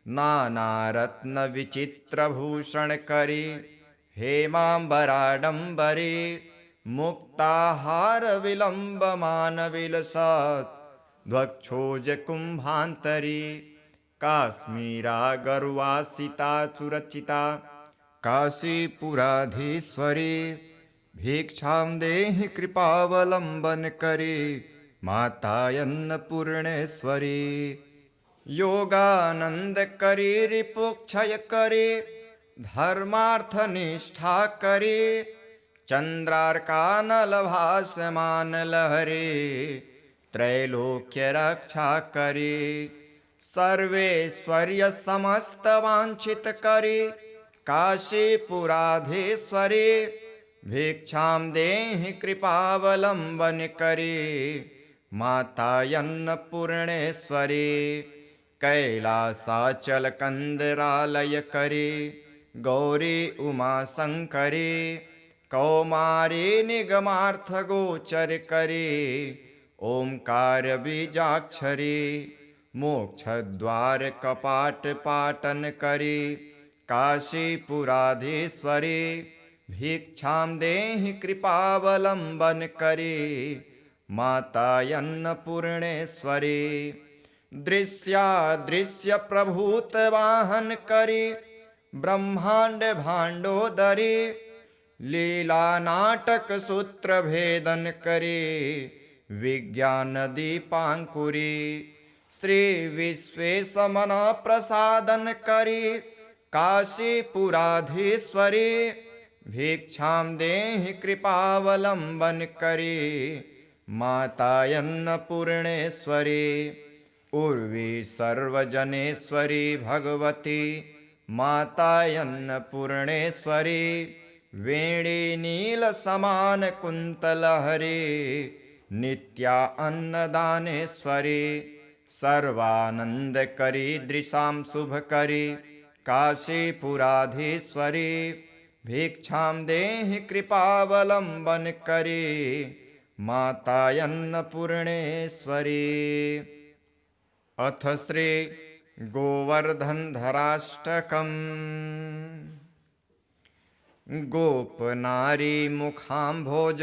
नानारत्नविचित्रभूषणकरी, हेमाम्बराडम्बरी, मुक्ताहारविलम्बमानविलसत्, ध्वक्षोजकुम्भान्तरी, काश्मीरागर्वासिता सुरचिता, काशीपुराधीश्वरी, भिक्षां देहि कृपावलम्बनकरी, माता अन्नपूर्णेश्वरी। योगानन्दकरी, रिपुक्षयकरी, धर्मार्थनिष्ठाकरी, चन्द्रार्कानलभासमानलहरी, त्रैलोक्यरक्षाकरी, सर्वेश्वर्यसमस्तवाञ्छितकरी, काशीपुराधीश्वरी, भिक्षां देहि कृपावलम्बनकरी, माता अन्नपूर्णेश्वरी। कैलासाचलकन्दरालयकरी, गौरी उमाशङ्करी, कौमारे निगमार्थगोचर करे, ओंकार बीजाक्षरे, मोक्षद्वार कपाट पाटन करे, काशीपुराधीश्वरे, भिक्षां देहि कृपावलंबन करे, मातायन्नपूर्णेश्वरी। दृश्यादृश्य प्रभूत वाहन करे, ब्रह्मांड भांडोदरी, लीला नाटक सूत्र भेदन करे, विज्ञान दीपांकुरी, श्री विश्वेशमन प्रसादन करे, काशीपुराधीश्वरी, भिक्षां देहि कृपावलंबन करे, मातायन्नपूर्णेश्वरी। उर्वी सर्वजनेश्वरी भगवती, मातायन्नपूर्णेश्वरी, वेणी नील समान कुंतलहरी, नित्या अन्नदानेश्वरी, सर्वानंद करी दृशां शुभ करी, काशीपुराधीश्वरी, भिक्षां देहि कृपावलंबन करे, मातायन्नपूर्णेश्वरी। अथ श्री गोवर्धनधराष्टकम्। गोपनारी मुखाम्भोज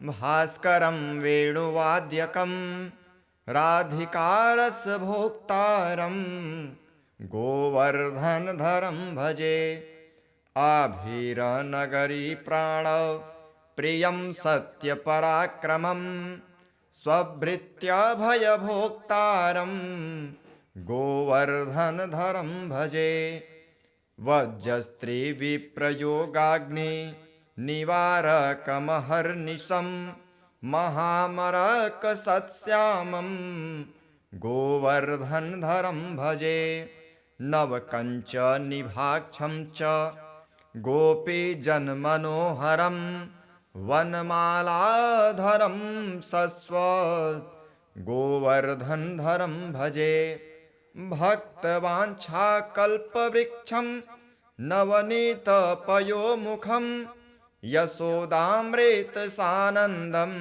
भास्करं वेणुवाद्यकं, राधिकारसभोक्तारं गोवर्धनधरं भजे। आभीरनगरी प्राण प्रियं सत्यपराक्रमं, स्वभृत्यभयभोक्तारं गोवर्धनधरं भजे। वज्रस्त्रीविप्रयोगाग्नि निवारकमहर्निशं, महामरकसत्श्यामं गोवर्धनधरं भजे। नवकञ्चनिभाक्षं च गोपीजनमनोहरं, वनमालाधरं शश्वत् गोवर्धनधरं भजे। भक्तवाञ्छाकल्पवृक्षं नवनीतपयोमुखं, यशोदामृतसानन्दं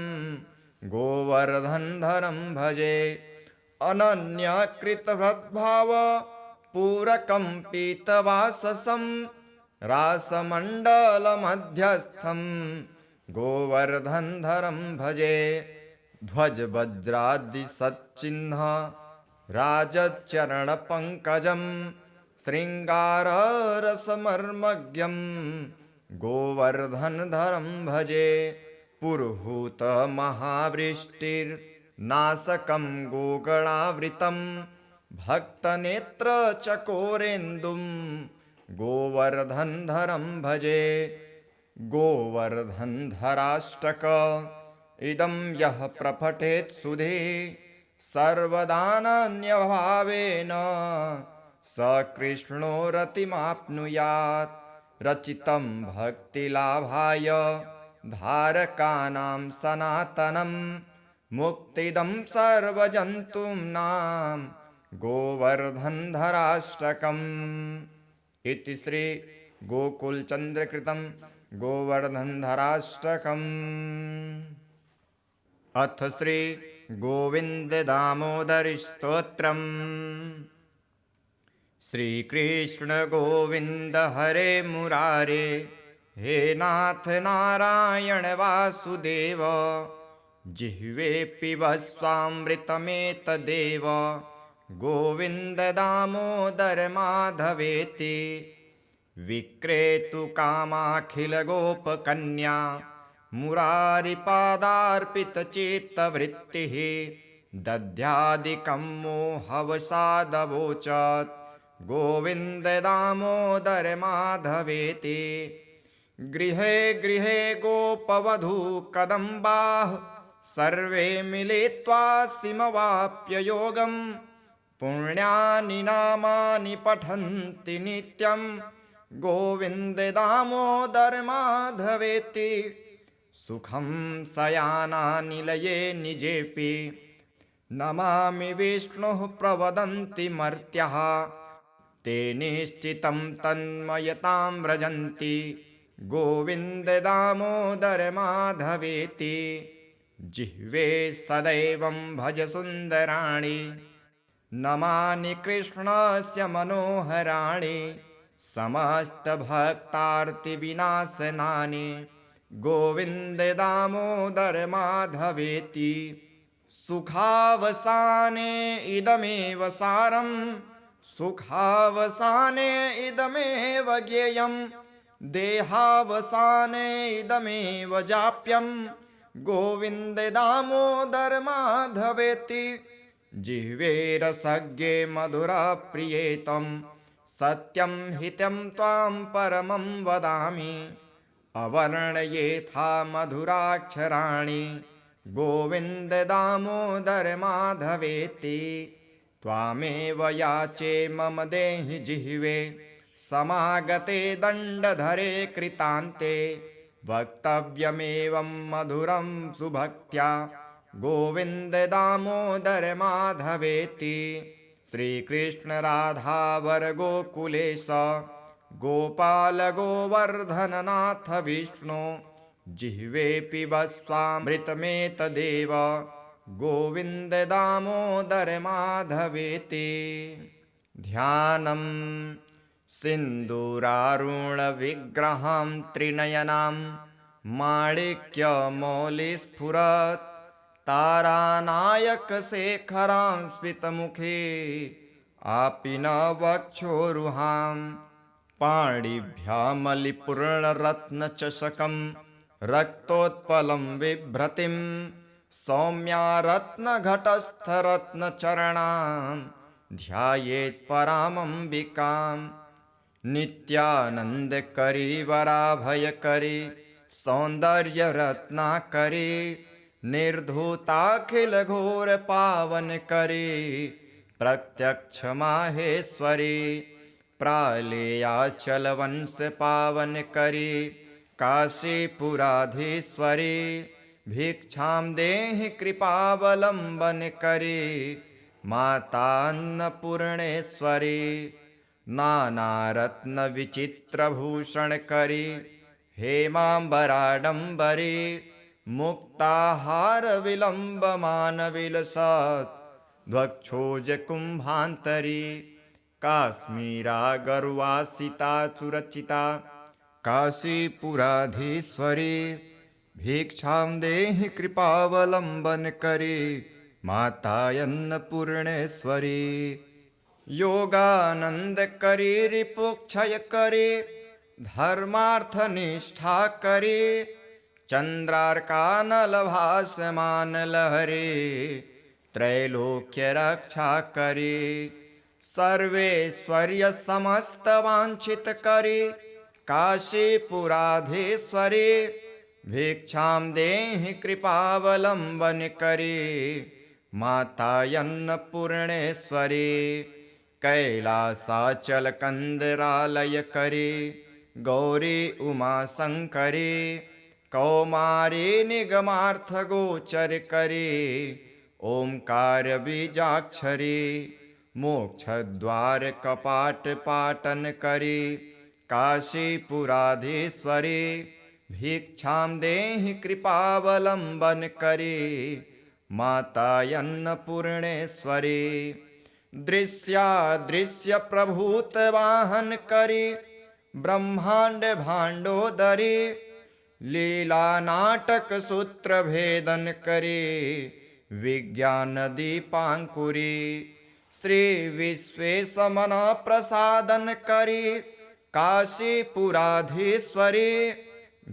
गोवर्धनधरं भजे। अनन्यकृतभद्भाव पूरकं पीतवाससं, रासमण्डलमध्यस्थं गोवर्धनधरं भजे। ध्वजवज्रादिसच्चिह्न राजचरणपङ्कजं, शृङ्गाररसमर्मज्ञं गोवर्धनधरं भजे। पुरुहूतमहावृष्टिर्नाशकं गोगणावृतं, भक्तनेत्रचकोरेन्दुं गोवर्धनधरं भजे। गोवर्धनधराष्टक इदं यः प्रपठेत् सुधे, सर्वदानन्यभावेन स कृष्णो रतिमाप्नुयात्। रचितं भक्तिलाभाय धारकानां सनातनं, मुक्तिदं सर्वजन्तूनां गोवर्धनधराष्टकम्। इति श्री गोकुलचन्द्रकृतं गोवर्धनधराष्टकम्। अथ श्री गोविन्ददामोदरस्तोत्रम्। श्रीकृष्ण गोविन्द हरे मुरारे, हे नाथ नारायण वासुदेव, जिह्वे पिबस्वामृतमेतदेव, गोविन्द दामोदर माधवेति। विक्रेतुकामाखिलगोपकन्या, मुरारिपादार्पितचित्तवृत्तिः, दध्यादिकं मोहवसादवोचत् गोविन्द दामोदर माधवेति। गृहे गृहे गोपवधू कदम्बाः, सर्वे मिलित्वा सिमवाप्य योगं, पुण्यानि नामानि पठन्ति नित्यं गोविन्द दामोदर माधवेति। सुखं शयानानिलये निजेऽपि, नमामि विष्णुः प्रवदन्ति मर्त्याः, ते निश्चितं तन्मयतां व्रजन्ति गोविन्द दामोदर माधवेति जिह्वे सदैवं भज सुन्दराणि नमानि कृष्णस्य मनोहराणि समस्तभक्तार्तिविनाशनानि गोविन्द दामोदर माधवेति सुखावसाने इदमेव सारम् सुखावसाने इदमेव ज्ञेयम् देहावसाने इदमेव जाप्यम् गोविन्द दामोदर माधवेति जिह्वे रसज्ञे मधुरप्रियेतं सत्यं हितं त्वां परमं वदामि अवर्णयेथा मधुराक्षराणि गोविन्द दामोदर माधवेति त्वामेव याचे मम देहि जिह्वे समागते दण्डधरे कृतान्ते वक्तव्यमेवं मधुरं सुभक्त्या गोविन्द दामोदर माधवेति श्रीकृष्ण राधा वर गोकुलेश गोपाल गोवर्धननाथ विष्णु जिह्वे पिबस्वामृतमेतदेव गोविन्द दामोदर माधवेति ध्यानं सिन्दूरारुणविग्रहं त्रिनयनां माणिक्यमौलिस्फुरत् तारानायकशेखरां स्मितमुखे आपीनवक्षोरुहां पाणिभ्यामलिपूर्णरत्नचषकं रक्तोत्पलं बिभ्रतिं सौम्या रत्नघटस्थरत्नचरणां ध्यायेत् परामम्बिकां नित्यानन्दकरी वराभयकरी सौन्दर्यरत्नाकरी निर्धूताखिलघोरपावनकरी प्रत्यक्षमाहेश्वरी प्रालेयाचलवंशपावनकरी काशीपुराधीश्वरी भिक्षां देहि कृपावलम्बनकरी मातान्नपूर्णेश्वरी नानारत्नविचित्रभूषणकरी हेमाम्बराडम्बरी मुक्ताहारविलम्बमानविलसत् ध्वक्षोजकुम्भान्तरी काश्मीरागर्वासिता सुरचिता काशीपुराधीश्वरी भिक्षां देहि कृपावलम्बनकरी मातायन्नपूर्णेश्वरी योगानन्दकरी रिपुक्षयकरी धर्मार्थनिष्ठाकरी चन्द्रार्कानलभासमानलहरी त्रैलोक्यरक्षाकरी सर्वेश्वर्यसमस्तवाञ्छितकरी काशीपुराधीश्वरी भिक्षां देहि कृपावलम्बनकरी मातायन्नपूर्णेश्वरी कैलासाचलकन्दरालयकरी गौरी उमाशङ्करी कौमारी निगमार्थगोचरकरी ओंकारबीजाक्षरी मोक्षद्वारकपाटपाटनकरी काशीपुराधीश्वरी भिक्षां देहि कृपावलम्बनकरी मातायन्नपूर्णेश्वरी दृश्यादृश्यप्रभूतवाहनकरी ब्रह्माण्ड भाण्डोदरी लीलानाटकसूत्रभेदनकरी विज्ञानदीपाङ्कुरी श्रीविश्वेशमनप्रसादनकरी काशीपुराधीश्वरी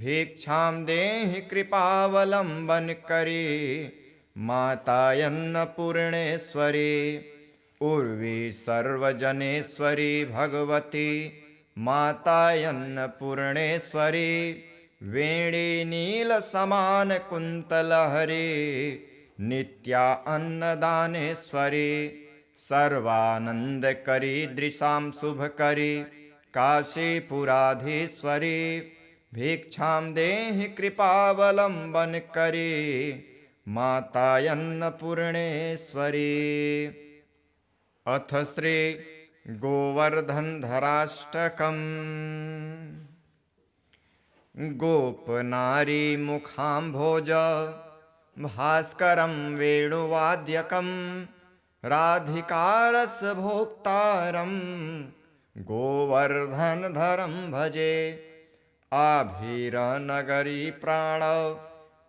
भिक्षां देहि कृपावलम्बनकरी मातायन्नपूर्णेश्वरी उर्वी सर्वजनेश्वरी भगवती मातायन्नपूर्णेश्वरी वेणी नीलसमानकुन्तलहरी नित्या अन्नदानेश्वरी सर्वानन्दकरी दृशां शुभकरी काशीपुराधीश्वरी भिक्षां देहि कृपावलम्बनकरी मातायन्नपूर्णेश्वरी। अथ श्री गोवर्धनधराष्टकम्। गोपनारी मुखाम्भोज भास्करं वेणुवाद्यकं राधिकारसभोक्तारं गोवर्धनधरं भजे। आभीरनगरी प्राण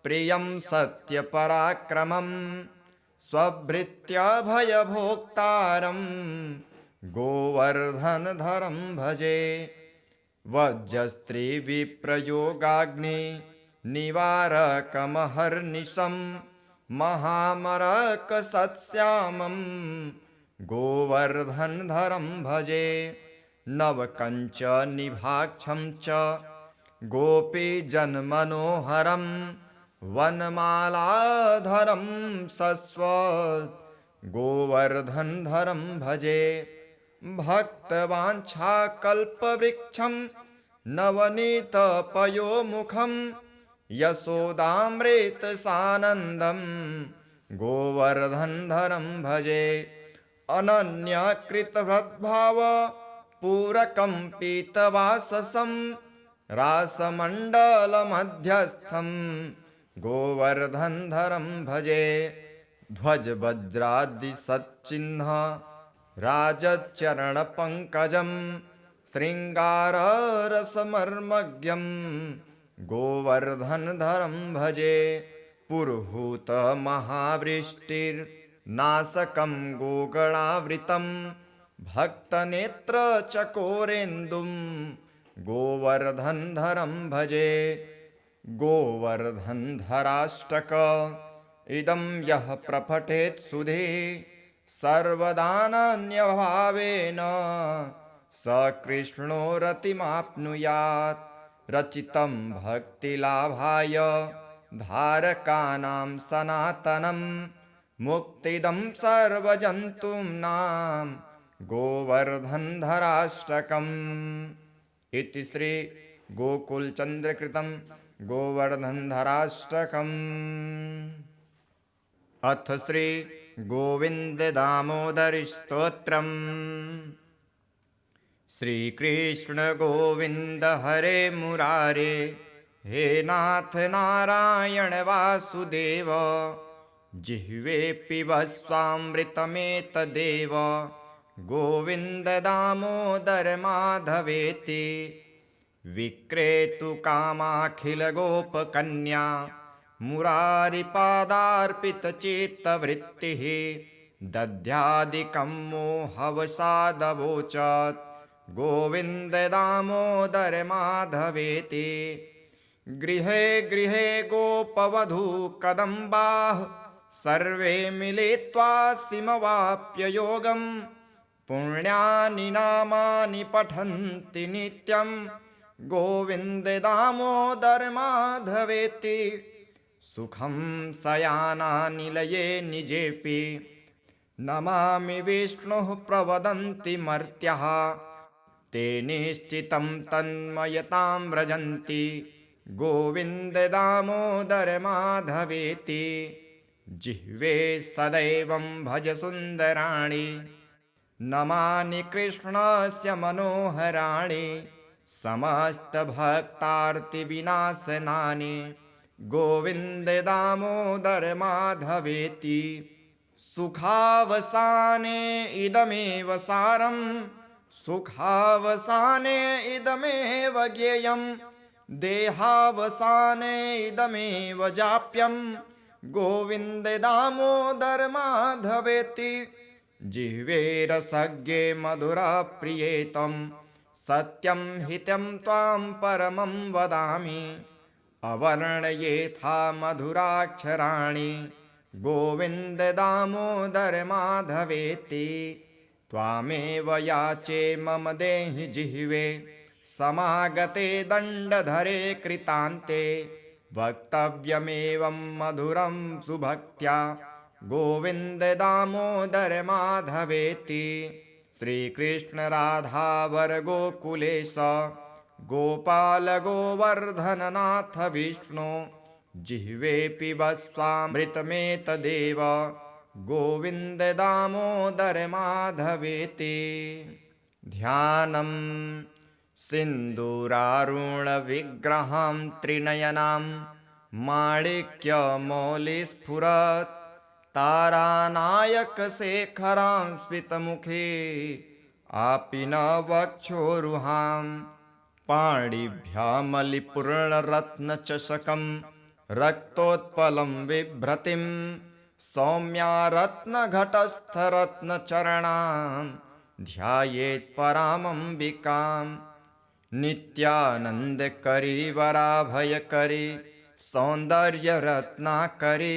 प्रियं सत्यपराक्रमं स्वभृत्यभयभोक्तारं गोवर्धनधरं भजे। वज्रस्त्रीविप्रयोगाग्नि निवारकमहर्निशं महामरकसत्श्यामं गोवर्धनधरं भजे। नवकञ्चनिभाक्षं च गोपीजनमनोहरं वनमालाधरं सस्वत् गोवर्धनधरं भजे। भक्तवाञ्छाकल्पवृक्षं नवनीतपयोमुखं यशोदामृतसानन्दं गोवर्धनधरं भजे। अनन्यकृतभद्भाव पूरकं पीतवाससं रासमण्डलमध्यस्थं गोवर्धनधरं भजे। ध्वजवज्रादिसच्चिह्न राजचरणपङ्कजं शृङ्गाररसमर्मज्ञं गोवर्धनधरं भजे। पुरुहूतमहावृष्टिर्नाशकं गोगणावृतं भक्तनेत्रचकोरेन्दुं गोवर्धनधरं भजे। गोवर्धनधराष्टक इदं यः प्रपठेत् सुधे सर्वदानन्यभावेन स कृष्णो रतिमाप्नुयात्। रचितं भक्तिलाभाय धारकानां सनातनं मुक्तिदं सर्वजन्तूनां गोवर्धनधराष्टकम्। इति श्री गोकुलचन्द्रकृतं गोवर्धनधराष्टकम्। अथ श्री गोविन्ददामोदरस्तोत्रम्। श्रीकृष्ण गोविन्द हरे मुरारे, हे नाथ नारायण वासुदेव। जिह्वे पिबस्वामृतमेतदेव, गोविन्द दामोदर माधवेति। विक्रेतुकामाखिलगोपकन्या मुरारिपादार्पितचित्तवृत्तिः। दध्यादिकं मोहवसादवोचत्, गोविन्द दामोदर माधवेति। गृहे गृहे गोपवधूकदम्बाः, सर्वे मिलित्वा सिमवाप्य योगं। पुण्यानि नामानि पठन्ति नित्यं, गोविन्द दामोदर माधवेति। सुखं शयानानिलये निजेऽपि, नमामि विष्णुः प्रवदन्ति मर्त्याः। ते निश्चितं तन्मयतां व्रजन्ति, गोविन्द दामोदर माधवेति। जिह्वे सदैवं भज सुन्दराणि, नमानि कृष्णस्य मनोहराणि। समस्तभक्तार्तिविनाशनानि, गोविन्द दामोदर माधवेति। सुखावसाने इदमेव सारं, सुखावसाने इदमेव ज्ञेयं। देहावसाने इदमेव जाप्यं, गोविन्द दामोदर माधवेति। जिह्वे रसज्ञे मधुरप्रियेतं, सत्यं हितं त्वां परमं वदामि। अवर्णयेथा मधुराक्षराणि, गोविन्द दामोदर माधवेति। त्वामेव याचे मम देहि जिह्वे, समागते दण्डधरे कृतान्ते। वक्तव्यमेवं मधुरं सुभक्त्या, गोविन्द दामोदर माधवेति। श्रीकृष्ण राधावर गोकुलेश, गोपाल गोवर्धननाथ विष्णु। जिह्वे पिबस्वामृतमेतदेव, गोविन्द दामोदर माधवेति। ध्यानं सिन्दूरारुणविग्रहां त्रिनयनां माणिक्यमौलिस्फुरत् तारानायकशेखरां स्मितमुखे आपिनवक्षोरुहां पाणिभ्यामलिपूर्णरत्नचषकं रक्तोत्पलं बिभ्रतिं सौम्या रत्नघटस्थरत्नचरणां ध्यायेत् परामम्बिकां नित्यानन्दकरी वराभयकरी सौन्दर्यरत्नाकरी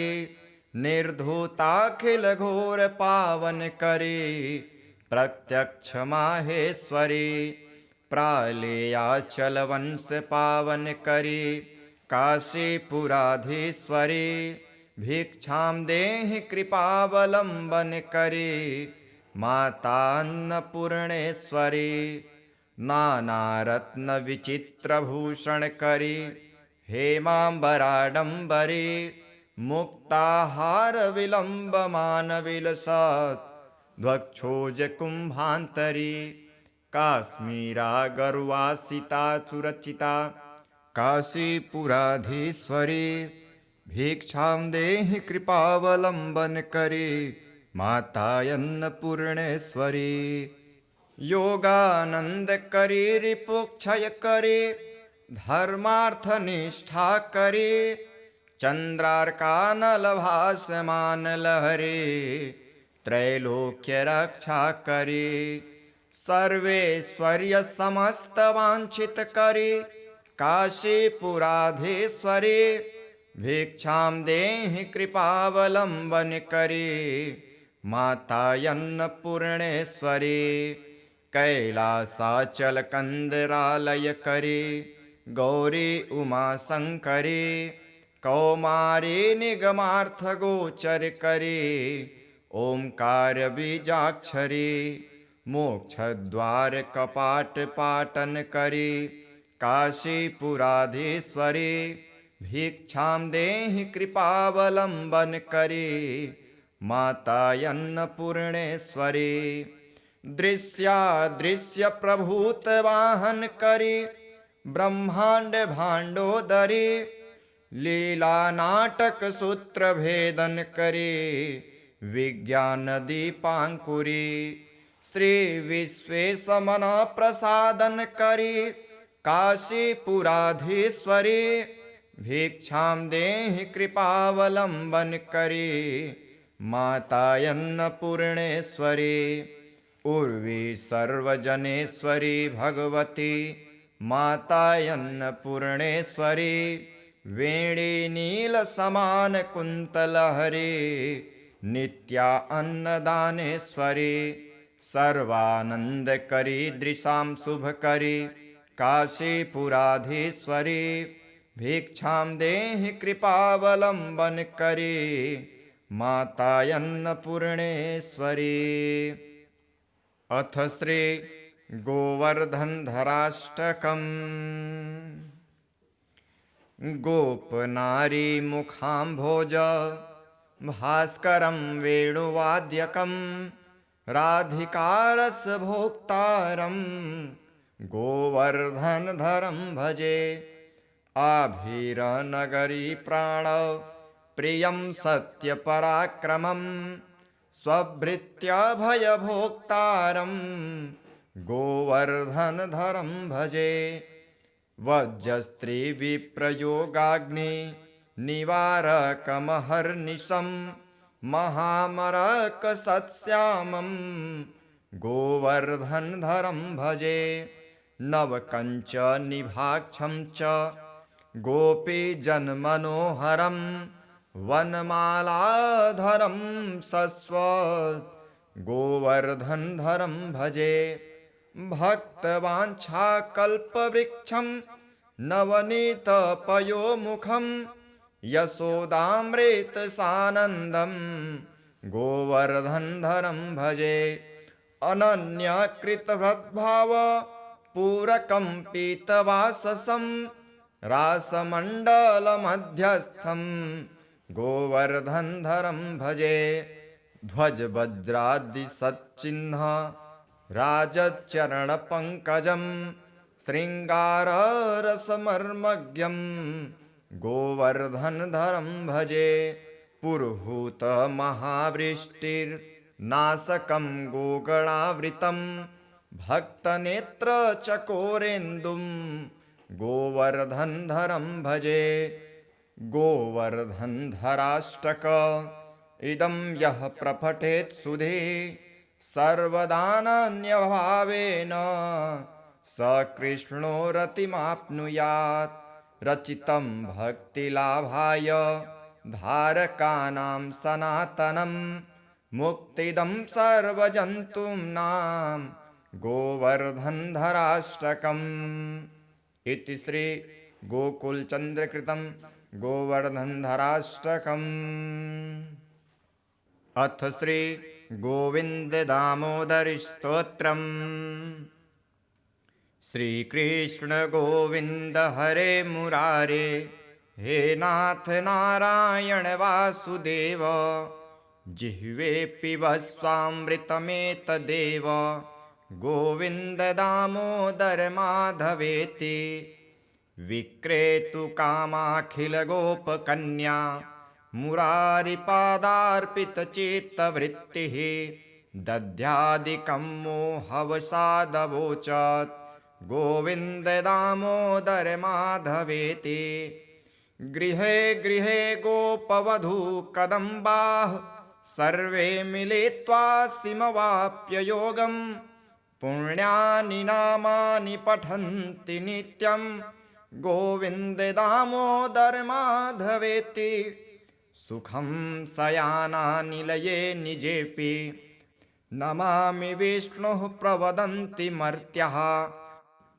निर्धूताखिलघोरपावनकरी प्रत्यक्षमाहेश्वरी प्रालेयाचलवंशपावनकरी काशीपुराधीश्वरी भिक्षां देहि कृपावलम्बनकरी मातान्नपूर्णेश्वरी नानारत्नविचित्रभूषणकरी हेमाम्बराडम्बरी मुक्ताहारविलम्बमानविलसत् ध्वक्षोजकुम्भान्तरी काश्मीरागर्वासिता सुरचिता काशीपुराधीश्वरी भिक्षां देहि कृपावलम्बनकरी मातायन्नपूर्णेश्वरी योगानन्दकरी रिपुक्षयकरी धर्मार्थनिष्ठाकरी चन्द्रार्कानलभासमानलहरी त्रैलोक्यरक्षाकरी सर्वेश्वर्यसमस्तवाञ्छितकरी काशीपुराधीश्वरी भिक्षां देहि कृपावलम्बनकरी मातायन्नपूर्णेश्वरी कैलासाचलकन्दरालयकरी गौरी उमाशङ्करी कौमारी निगमार्थगोचरकरी ओंकारबीजाक्षरी मोक्षद्वारकपाटपाटनकरी काशीपुराधीश्वरी भिक्षां देहि कृपावलम्बनकरी मातायन्नपूर्णेश्वरी दृश्यादृश्यप्रभूतवाहनकरी ब्रह्माण्ड भाण्डोदरी लीलानाटकसूत्रभेदनकरी विज्ञानदीपाङ्कुरी श्रीविश्वेशमनप्रसादनकरी काशीपुराधीश्वरी भिक्षां देहि कृपावलम्बनकरी मातायन्नपूर्णेश्वरी उर्वी सर्वजनेश्वरी भगवती मातायन्नपूर्णेश्वरी वेणी नीलसमानकुन्तलहरी नित्या अन्नदानेश्वरी सर्वानन्दकरी दृशां शुभकरी काशीपुराधीश्वरी भिक्षां देहि कृपावलम्बनकरी मातायन्नपूर्णेश्वरी अथ श्री गोवर्धनधराष्टकम् गोपनारी मुखाम्भोज भास्करं वेणुवाद्यकं राधिकारसभोक्तारं गोवर्धनधरं भजे आभीरनगरी प्राण प्रियं सत्यपराक्रमं स्वभृत्यभयभोक्तारं गोवर्धनधरं भजे वज्रस्त्रीविप्रयोगाग्नि निवारकमहर्निशं महामरकसत्श्यामं गोवर्धनधरं भजे नवकञ्चनिभाक्षं च गोपीजनमनोहरं वनमालाधरं सस्वत् गोवर्धनधरं भजे भक्तवाञ्छाकल्पवृक्षं नवनीतपयोमुखं यशोदामृतसानन्दं गोवर्धनधरं भजे अनन्यकृतभद्भाव पूरकं पीतवाससं रासमण्डलमध्यस्थं गोवर्धनधरं भजे ध्वजवज्रादिसच्चिह्न राजचरणपङ्कजं शृङ्गाररसमर्मज्ञं गोवर्धनधरं भजे। पुरुहूतमहावृष्टिर्नाशकं गोगणावृतं भक्तनेत्रचकोरेन्दुं गोवर्धनधरं भजे। गोवर्धनधराष्टक इदं यः प्रपठेत् सुधे सर्वदानन्यभावेन स कृष्णो रतिमाप्नुयात्। रचितं भक्तिलाभाय धारकानां सनातनं मुक्तिदं सर्वजन्तूनां गोवर्धनधराष्टकम्। इति श्री गोकुलचन्द्रकृतं गोवर्धनधराष्टकम्। अथ श्री गोविन्ददामोदरस्तोत्रम्। श्रीकृष्ण गोविन्द हरे मुरारे, हे नाथ नारायण वासुदेव। जिह्वे पिबस्वामृतमेतदेव, गोविन्द दामोदर माधवेति। विक्रेतुकामाखिलगोपकन्या मुरारिपादार्पितचित्तवृत्तिः। दध्यादिकं मोहवसादवोचत्, गोविन्द दामोदर माधवेति। गृहे गृहे गोपवधूकदम्बाः, सर्वे मिलित्वा सिमवाप्य योगम्। पुण्यानि नामानि पठन्ति नित्यं, गोविन्द दामोदर माधवेति। सुखं शयानानिलये निजेऽपि, नमामि विष्णुः प्रवदन्ति मर्त्याः।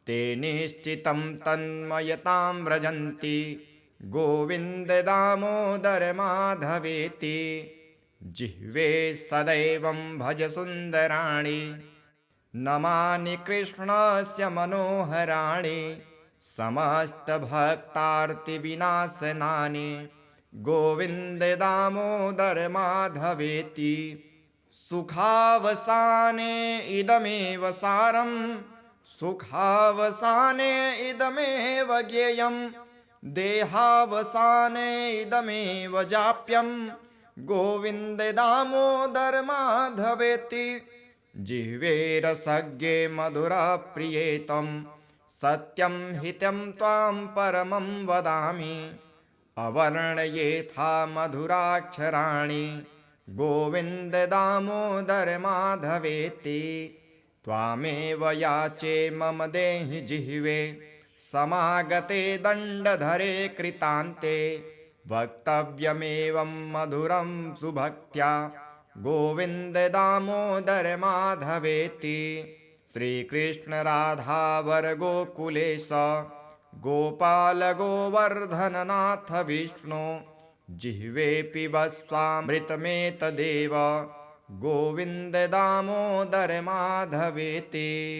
ते निश्चितं तन्मयतां व्रजन्ति, गोविन्द दामोदर माधवेति। जिह्वे सदैवं भज सुन्दराणि, नमानि कृष्णस्य मनोहराणि। समस्तभक्तार्तिविनाशनानि, गोविन्द दामोदर माधवेति। सुखावसाने इदमेव सारं, सुखावसाने इदमेव ज्ञेयं। देहावसाने इदमेव जाप्यं, गोविन्द दामोदर माधवेति। जिह्वे रसज्ञे मधुरप्रियेतं, सत्यं हितं त्वां परमं वदामि। अवर्णयेथा मधुराक्षराणि, गोविन्द दामोदर माधवेति। त्वामेव याचे मम देहि जिह्वे, समागते दण्डधरे कृतान्ते। वक्तव्यमेवं मधुरं सुभक्त्या, गोविन्द दामोदर माधवेति। श्रीकृष्ण राधावर गोकुलेश, गोपाल गोवर्धननाथ विष्णु। जिह्वे पिबस्वामृतमेतदेव, गोविन्द दामोदर माधवेति।